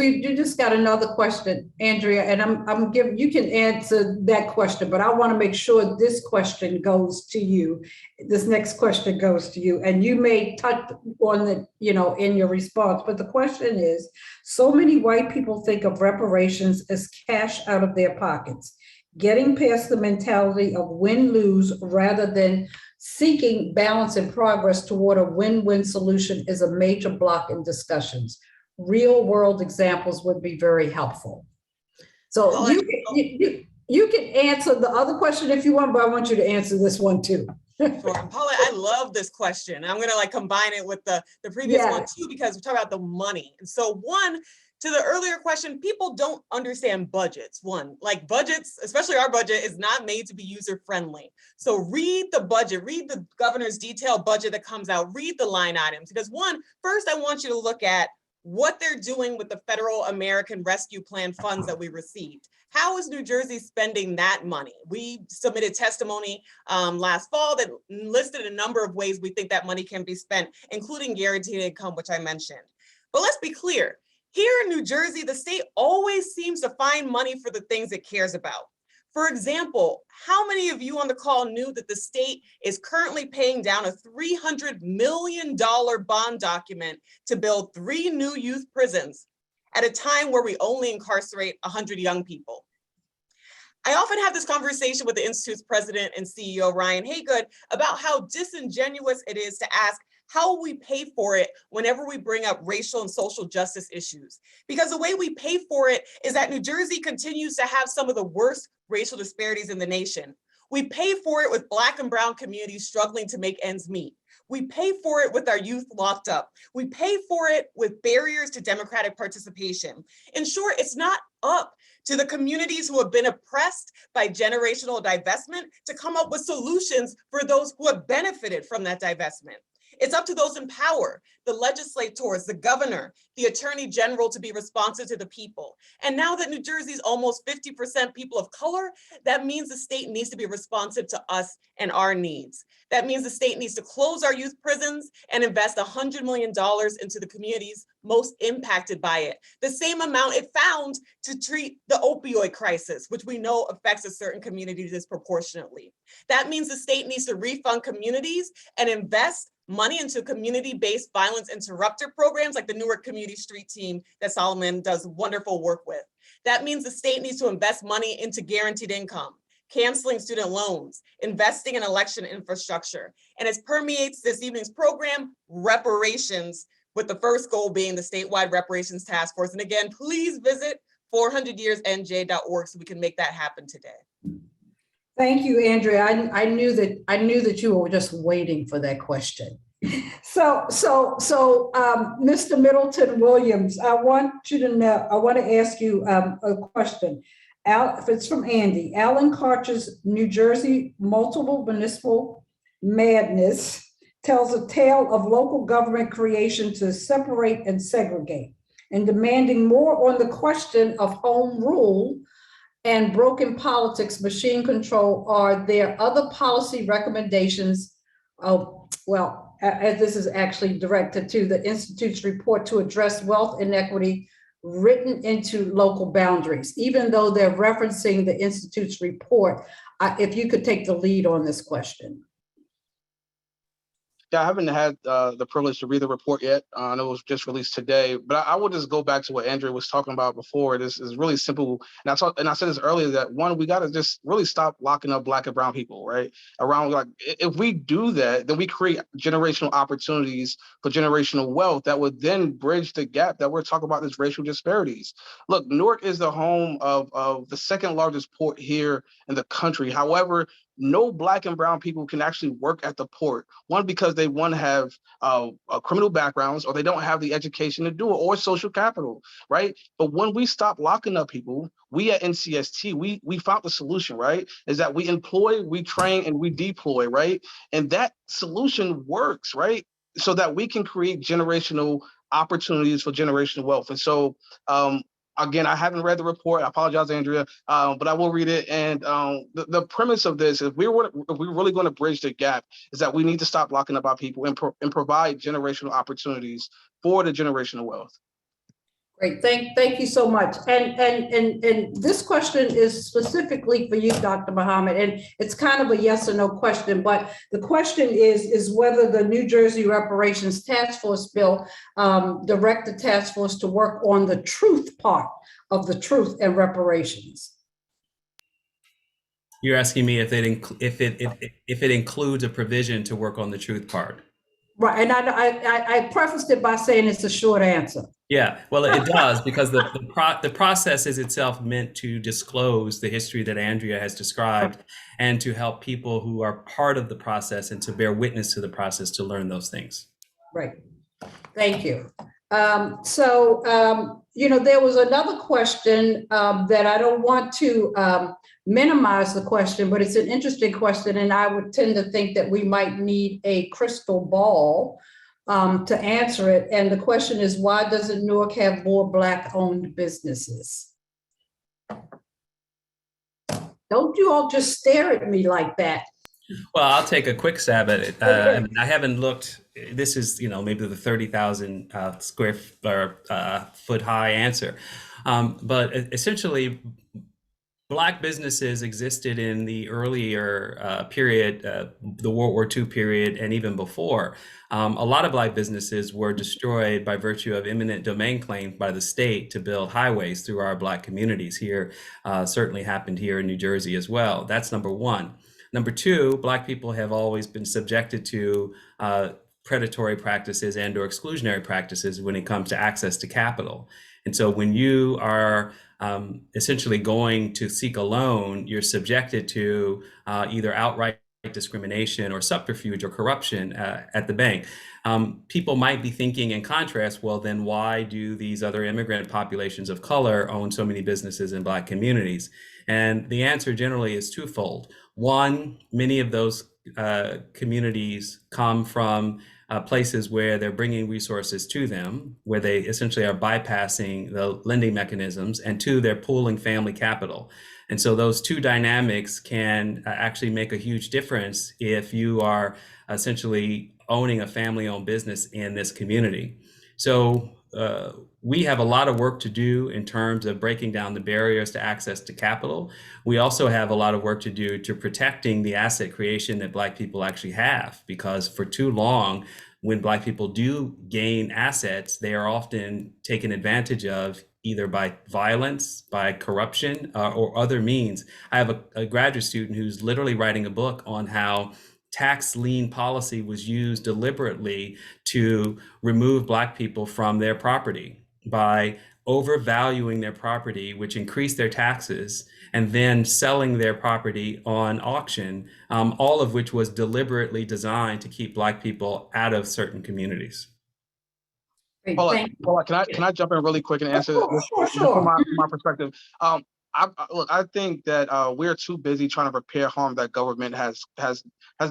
Speaker 4: You just got another question, Andrea, and I'm giving, you can answer that question, but I want to make sure this question goes to you. This next question goes to you, and you may touch on it, in your response, but the question is, so many white people think of reparations as cash out of their pockets, getting past the mentality of win-lose rather than seeking balance and progress toward a win-win solution is a major block in discussions. Real world examples would be very helpful. So you can answer the other question if you want, but I want you to answer this one too.
Speaker 7: Sure. Paulette, I love this question. I'm going to combine it with the previous one too, because we talk about the money. And so one, to the earlier question, people don't understand budgets. Budgets, especially our budget, is not made to be user friendly. So read the budget, read the governor's detailed budget that comes out, read the line items. Because first I want you to look at what they're doing with the Federal American Rescue Plan funds that we received. How is New Jersey spending that money? We submitted testimony last fall that listed a number of ways we think that money can be spent, including guaranteed income, which I mentioned. But let's be clear. Here in New Jersey, the state always seems to find money for the things it cares about. For example, how many of you on the call knew that the state is currently paying down a $300 million bond document to build 3 new youth prisons at a time where we only incarcerate 100 young people? I often have this conversation with the Institute's president and CEO, Ryan Haygood, about how disingenuous it is to ask how will we pay for it whenever we bring up racial and social justice issues? Because the way we pay for it is that New Jersey continues to have some of the worst racial disparities in the nation. We pay for it with Black and brown communities struggling to make ends meet. We pay for it with our youth locked up. We pay for it with barriers to democratic participation. In short, it's not up to the communities who have been oppressed by generational divestment to come up with solutions for those who have benefited from that divestment. It's up to those in power, the legislators, the governor, the attorney general, to be responsive to the people. And now that New Jersey is almost 50% people of color, that means the state needs to be responsive to us and our needs. That means the state needs to close our youth prisons and invest $100 million into the communities most impacted by it. The same amount it found to treat the opioid crisis, which we know affects a certain community disproportionately. That means the state needs to refund communities and invest money into community-based violence interrupter programs like the Newark Community Street Team that Solomon does wonderful work with. That means the state needs to invest money into guaranteed income, canceling student loans, investing in election infrastructure. And as permeates this evening's program, reparations, with the first goal being the statewide reparations task force. And again, please visit 400yearsnj.org so we can make that happen today.
Speaker 4: Thank you, Andrea. I knew that you were just waiting for that question. So, Mr. Middleton Williams, I want to ask you a question. It's from Andy. Alan Karch's New Jersey Multiple Municipal Madness tells a tale of local government creation to separate and segregate, and demanding more on the question of home rule and broken politics, machine control. Are there other policy recommendations? As this is actually directed to the Institute's report to address wealth inequity written into local boundaries, even though they're referencing the Institute's report. If you could take the lead on this question.
Speaker 5: Yeah, I haven't had the privilege to read the report yet. I know it was just released today, but I will just go back to what Andrea was talking about before. This is really simple. And I said this earlier, that one, we got to just really stop locking up Black and brown people, right? If we do that, then we create generational opportunities for generational wealth that would then bridge the gap that we're talking about, this racial disparities. Look, Newark is the home of the second largest port here in the country. However, no Black and brown people can actually work at the port. One, because they have criminal backgrounds, or they don't have the education to do it, or social capital, right? But when we stop locking up people, we at NCST, we found the solution, right? Is that we employ, we train, and we deploy, right? And that solution works, right? So that we can create generational opportunities for generational wealth. And so, again, I haven't read the report. I apologize, Andrea, but I will read it. And the premise of this, if we're really going to bridge the gap, is that we need to stop locking up our people and provide generational opportunities for the generational wealth.
Speaker 4: Great, thank you so much. And this question is specifically for you, Dr. Muhammad, and it's kind of a yes or no question, but the question is whether the New Jersey Reparations Task Force bill direct the task force to work on the truth part of the truth and reparations.
Speaker 6: You're asking me if it includes a provision to work on the truth part.
Speaker 4: Right, and I prefaced it by saying it's a short answer.
Speaker 6: Yeah, well, it does, because the process is itself meant to disclose the history that Andrea has described and to help people who are part of the process and to bear witness to the process to learn those things.
Speaker 4: Right. Thank you. There was another question that I don't want to minimize the question, but it's an interesting question, and I would tend to think that we might need a crystal ball to answer it. And the question is, why doesn't Newark have more Black-owned businesses? Don't you all just stare at me like that.
Speaker 6: Well, I'll take a quick stab at it. I haven't looked. This is, maybe the 30,000 square foot high answer, but essentially, Black businesses existed in the earlier period, the World War II period, and even before. A lot of Black businesses were destroyed by virtue of eminent domain claims by the state to build highways through our Black communities here. Certainly happened here in New Jersey as well. That's number one. Number two, Black people have always been subjected to predatory practices and/or exclusionary practices when it comes to access to capital. And so when you are essentially going to seek a loan, you're subjected to either outright discrimination or subterfuge or corruption at the bank. People might be thinking in contrast, well, then why do these other immigrant populations of color own so many businesses in Black communities? And the answer generally is twofold. One, many of those communities come from places where they're bringing resources to them, where they essentially are bypassing the lending mechanisms, and two, they're pooling family capital. And so those two dynamics can actually make a huge difference if you are essentially owning a family-owned business in this community. So we have a lot of work to do in terms of breaking down the barriers to access to capital. We also have a lot of work to do to protecting the asset creation that Black people actually have, because for too long, when Black people do gain assets, they are often taken advantage of either by violence, by corruption, or other means. I have a graduate student who's literally writing a book on how tax lien policy was used deliberately to remove Black people from their property by overvaluing their property, which increased their taxes, and then selling their property on auction, all of which was deliberately designed to keep Black people out of certain communities.
Speaker 5: Paulette, can I jump in really quick and answer this from my perspective? I think that we're too busy trying to repair harm that government has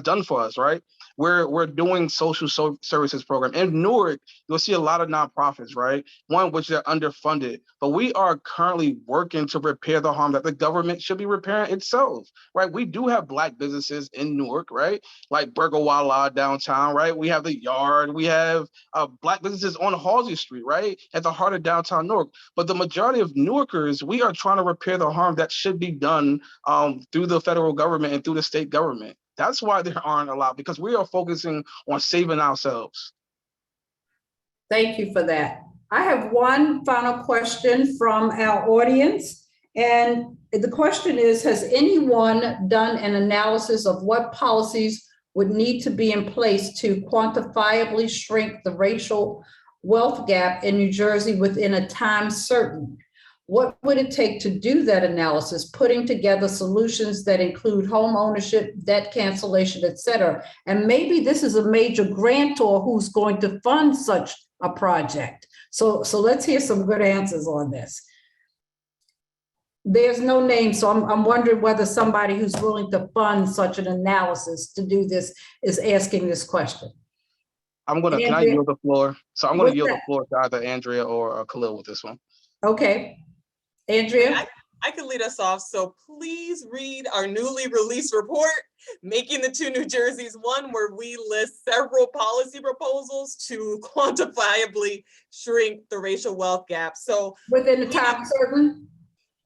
Speaker 5: done for us, right? We're doing social services program. In Newark, you'll see a lot of nonprofits, right? One, which they're underfunded, but we are currently working to repair the harm that the government should be repairing itself, right? We do have Black businesses in Newark, right? Like Burger Walla downtown, right? We have the Yard, we have Black businesses on Halsey Street, right? At the heart of downtown Newark. But the majority of Newarkers, we are trying to repair the harm that should be done through the federal government and through the state government. That's why there aren't a lot, because we are focusing on saving ourselves.
Speaker 4: Thank you for that. I have one final question from our audience. And the question is, has anyone done an analysis of what policies would need to be in place to quantifiably shrink the racial wealth gap in New Jersey within a time certain? What would it take to do that analysis, putting together solutions that include home ownership, debt cancellation, et cetera? And maybe this is a major grantor who's going to fund such a project. So let's hear some good answers on this. There's no name, so I'm wondering whether somebody who's willing to fund such an analysis to do this is asking this question.
Speaker 5: Can I yield the floor? So I'm gonna yield the floor to either Andrea or Khalil with this one.
Speaker 4: Okay. Andrea?
Speaker 7: I can lead us off. So please read our newly released report, Making the Two New Jerseys, one where we list several policy proposals to quantifiably shrink the racial wealth gap. So
Speaker 4: Within the time certain?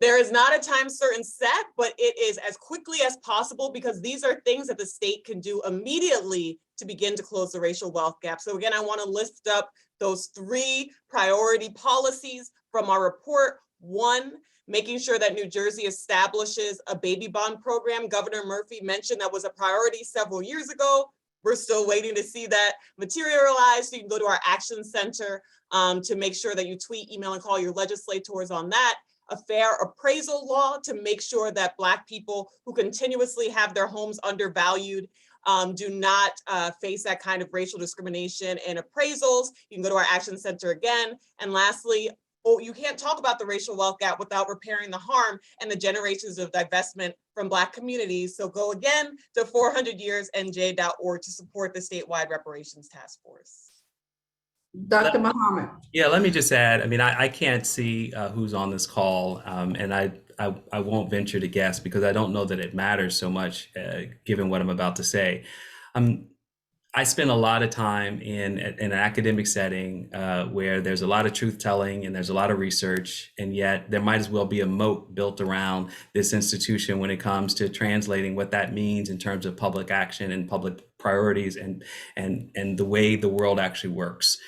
Speaker 7: there is not a time certain set, but it is as quickly as possible because these are things that the state can do immediately to begin to close the racial wealth gap. So again, I want to list up those 3 priority policies from our report. 1, making sure that New Jersey establishes a baby bond program. Governor Murphy mentioned that was a priority several years ago. We're still waiting to see that materialize. So you can go to our action center to make sure that you tweet, email, and call your legislators on that. A fair appraisal law to make sure that Black people who continuously have their homes undervalued do not face that kind of racial discrimination in appraisals. You can go to our action center again. And lastly, you can't talk about the racial wealth gap without repairing the harm and the generations of divestment from Black communities. So go again to 400yearsnj.org to support the statewide reparations task force.
Speaker 4: Dr. Muhammad.
Speaker 6: Yeah, let me just add, I mean, I can't see who's on this call, and I won't venture to guess because I don't know that it matters so much given what I'm about to say. I spend a lot of time in an academic setting where there's a lot of truth telling and there's a lot of research, and yet there might as well be a moat built around this institution when it comes to translating what that means in terms of public action and public priorities and the way the world actually works.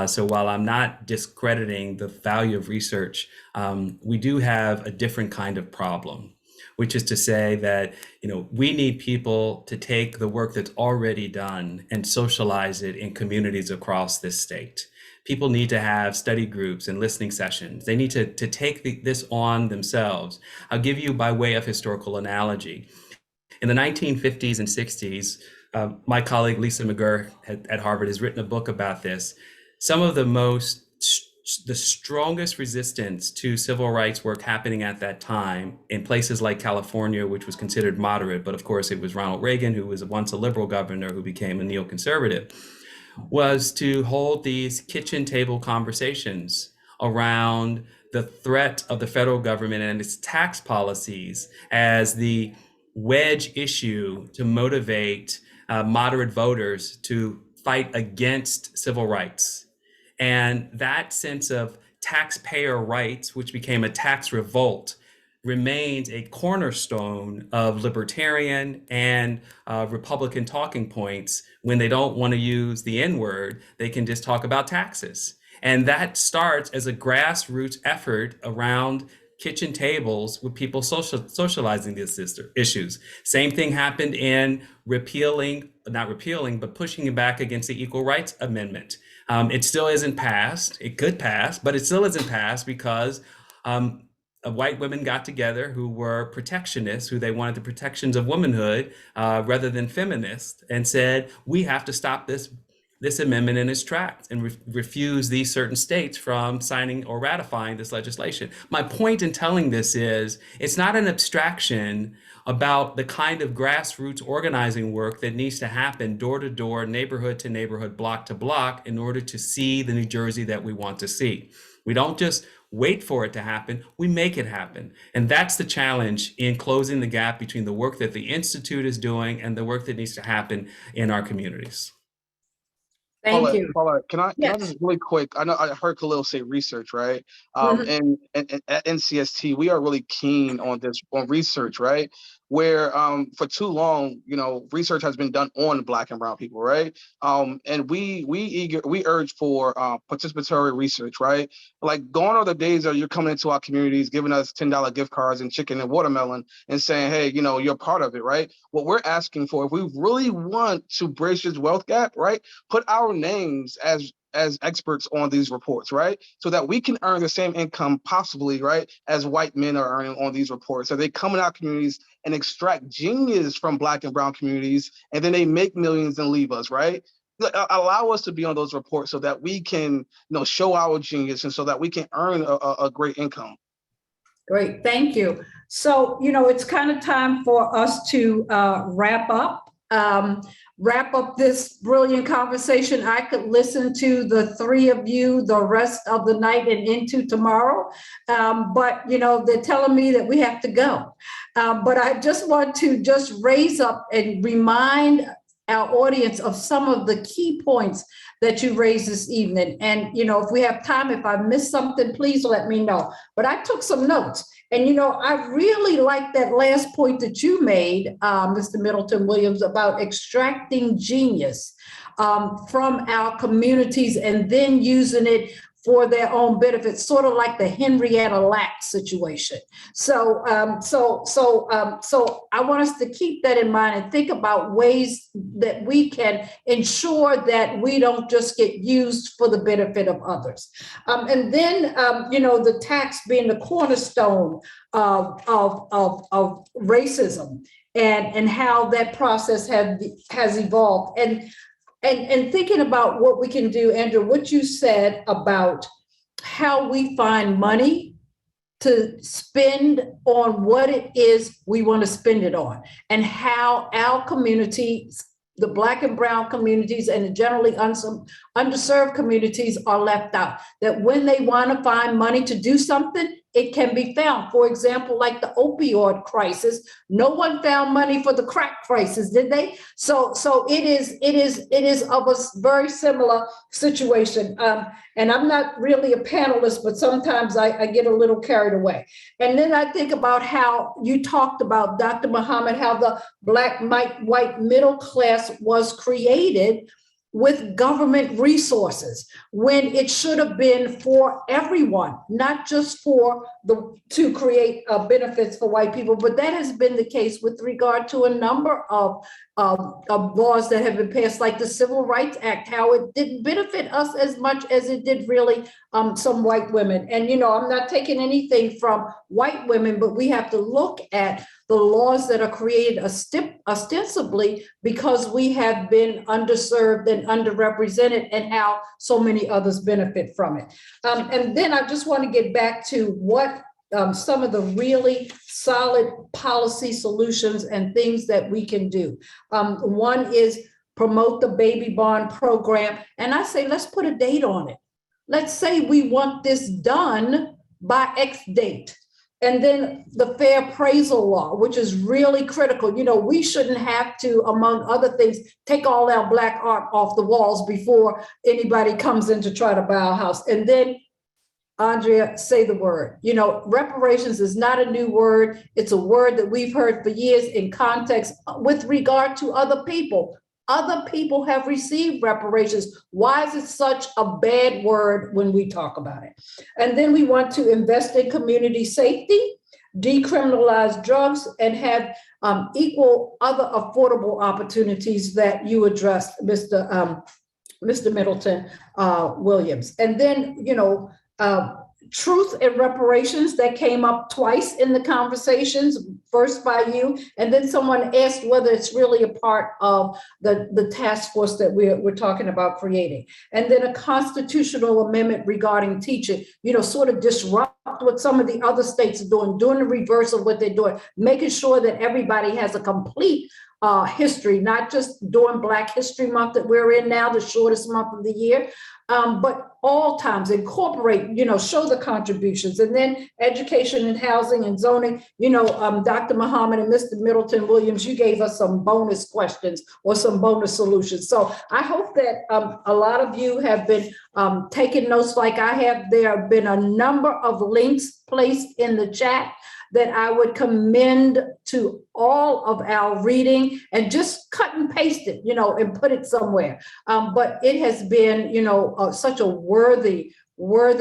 Speaker 6: So while I'm not discrediting the value of research, we do have a different kind of problem, which is to say that, we need people to take the work that's already done and socialize it in communities across this state. People need to have study groups and listening sessions. They need to take this on themselves. I'll give you by way of historical analogy. In the 1950s and 60s, my colleague Lisa McGurr at Harvard has written a book about this. Some of the strongest resistance to civil rights work happening at that time in places like California, which was considered moderate, but of course it was Ronald Reagan, who was once a liberal governor who became a neoconservative, was to hold these kitchen table conversations around the threat of the federal government and its tax policies as the wedge issue to motivate moderate voters to fight against civil rights. And that sense of taxpayer rights, which became a tax revolt, remains a cornerstone of libertarian and Republican talking points. When they don't want to use the N-word, they can just talk about taxes. And that starts as a grassroots effort around kitchen tables with people socializing these issues. Same thing happened in not repealing, but pushing back against the Equal Rights Amendment. It still isn't passed. It could pass, but it still isn't passed because white women got together who were protectionists, who they wanted the protections of womanhood rather than feminists, and said, we have to stop this amendment in its tracks and refuse these certain states from signing or ratifying this legislation. My point in telling this is it's not an abstraction about the kind of grassroots organizing work that needs to happen door to door, neighborhood to neighborhood, block to block in order to see the New Jersey that we want to see. We don't just wait for it to happen, we make it happen. And that's the challenge in closing the gap between the work that the Institute is doing and the work that needs to happen in our communities.
Speaker 4: Thank you.
Speaker 5: Paulette, can I
Speaker 4: Yes.
Speaker 5: just really quick? I know I heard Khalil say research, right? And at NCST, we are really keen on research, right? Where for too long, research has been done on Black and brown people, right? And we urge for participatory research, right? Like gone are the days that you're coming into our communities, giving us $10 gift cards and chicken and watermelon and saying, hey, you're part of it, right? What we're asking for, if we really want to bridge this wealth gap, right? Put our names as experts on these reports, right? So that we can earn the same income possibly, right, as white men are earning on these reports. So they come in our communities and extract genius from Black and brown communities, and then they make millions and leave us, right? Allow us to be on those reports so that we can, show our genius and so that we can earn a great income.
Speaker 4: Great, thank you. So, it's kind of time for us to wrap up. wrap up this brilliant conversation. I could listen to the three of you the rest of the night and into tomorrow. But, they're telling me that we have to go. But I just want to just raise up and remind our audience of some of the key points that you raised this evening. And, if we have time, if I missed something, please let me know. But I took some notes. And, I really like that last point that you made, Mr. Middleton Williams, about extracting genius from our communities and then using it for their own benefit, sort of like the Henrietta Lacks situation. So I want us to keep that in mind and think about ways that we can ensure that we don't just get used for the benefit of others. And then, the tax being the cornerstone of racism and how that process has evolved. And thinking about what we can do, Andrew, what you said about how we find money to spend on what it is we want to spend it on, and how our communities, the Black and Brown communities and the generally underserved communities are left out. That when they want to find money to do something, it can be found. For example, like the opioid crisis, no one found money for the crack crisis, did they? So it is of a very similar situation. And I'm not really a panelist, but sometimes I get a little carried away. And then I think about how you talked about, Dr. Muhammad, how the Black white middle class was created with government resources when it should have been for everyone, not just to create benefits for white people. But that has been the case with regard to a number of laws that have been passed, like the Civil Rights Act, how it didn't benefit us as much as it did really some white women. And, I'm not taking anything from white women, but we have to look at the laws that are created ostensibly because we have been underserved and underrepresented, and how so many others benefit from it. And then I just want to get back to what some of the really solid policy solutions and things that we can do. One is promote the baby bond program. And I say, let's put a date on it. Let's say we want this done by X date. And then the fair appraisal law, which is really critical. We shouldn't have to, among other things, take all our Black art off the walls before anybody comes in to try to buy a house. And then, Andrea, say the word. Reparations is not a new word. It's a word that we've heard for years in context with regard to other people. Other people have received reparations. Why is it such a bad word when we talk about it? And then we want to invest in community safety, decriminalize drugs, and have equal other affordable opportunities that you addressed, Mr. Middleton Williams. And then, truth and reparations, that came up twice in the conversations, first by you, and then someone asked whether it's really a part of the task force that we're talking about creating. And then a constitutional amendment regarding teaching, sort of disrupt what some of the other states are doing the reverse of what they're doing, making sure that everybody has a complete history, not just during Black History Month that we're in now, the shortest month of the year, but all times incorporate, show the contributions. And then education and housing and zoning, Dr. Muhammad and Mr. Middleton Williams, you gave us some bonus questions or some bonus solutions. So I hope that a lot of you have been taking notes like I have. There have been a number of links placed in the chat that I would commend to all of our reading, and just cut and paste it, and put it somewhere. But it has been, such a worthy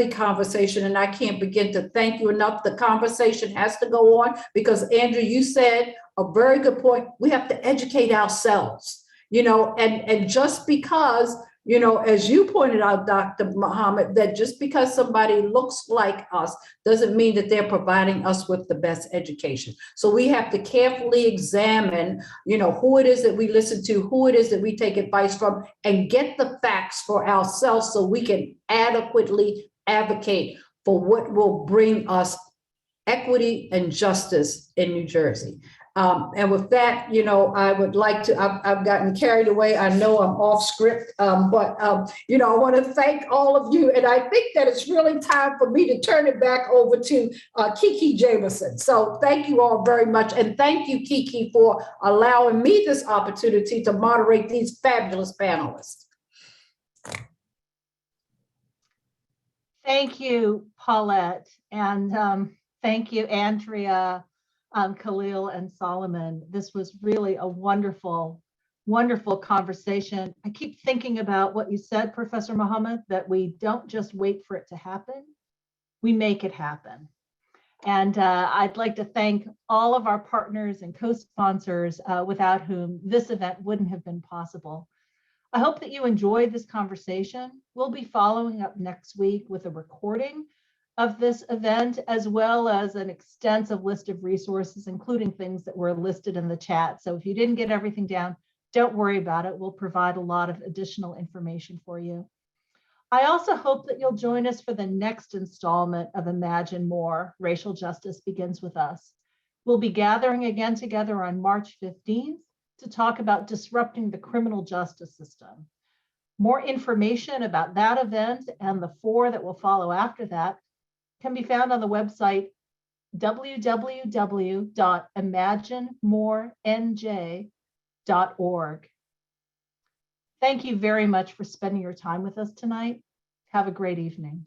Speaker 4: conversation, and I can't begin to thank you enough. The conversation has to go on because, Andrew, you said a very good point. We have to educate ourselves, and just because, as you pointed out, Dr. Muhammad, that just because somebody looks like us doesn't mean that they're providing us with the best education. So we have to carefully examine, who it is that we listen to, who it is that we take advice from, and get the facts for ourselves so we can adequately advocate for what will bring us equity and justice in New Jersey. And with that, I would like to, I've gotten carried away. I know I'm off script, but I want to thank all of you. And I think that it's really time for me to turn it back over to Kiki Jamison. So thank you all very much. And thank you, Kiki, for allowing me this opportunity to moderate these fabulous panelists.
Speaker 2: Thank you, Paulette, and thank you, Andrea, Khalil, and Solomon. This was really a wonderful, wonderful conversation. I keep thinking about what you said, Professor Muhammad, that we don't just wait for it to happen, we make it happen. And I'd like to thank all of our partners and co-sponsors without whom this event wouldn't have been possible. I hope that you enjoyed this conversation. We'll be following up next week with a recording of this event, as well as an extensive list of resources, including things that were listed in the chat. So if you didn't get everything down, don't worry about it. We'll provide a lot of additional information for you. I also hope that you'll join us for the next installment of Imagine More, Racial Justice Begins With Us. We'll be gathering again together on March 15th to talk about disrupting the criminal justice system. More information about that event and the 4 that will follow after that can be found on the website www.imaginemorenj.org. Thank you very much for spending your time with us tonight. Have a great evening.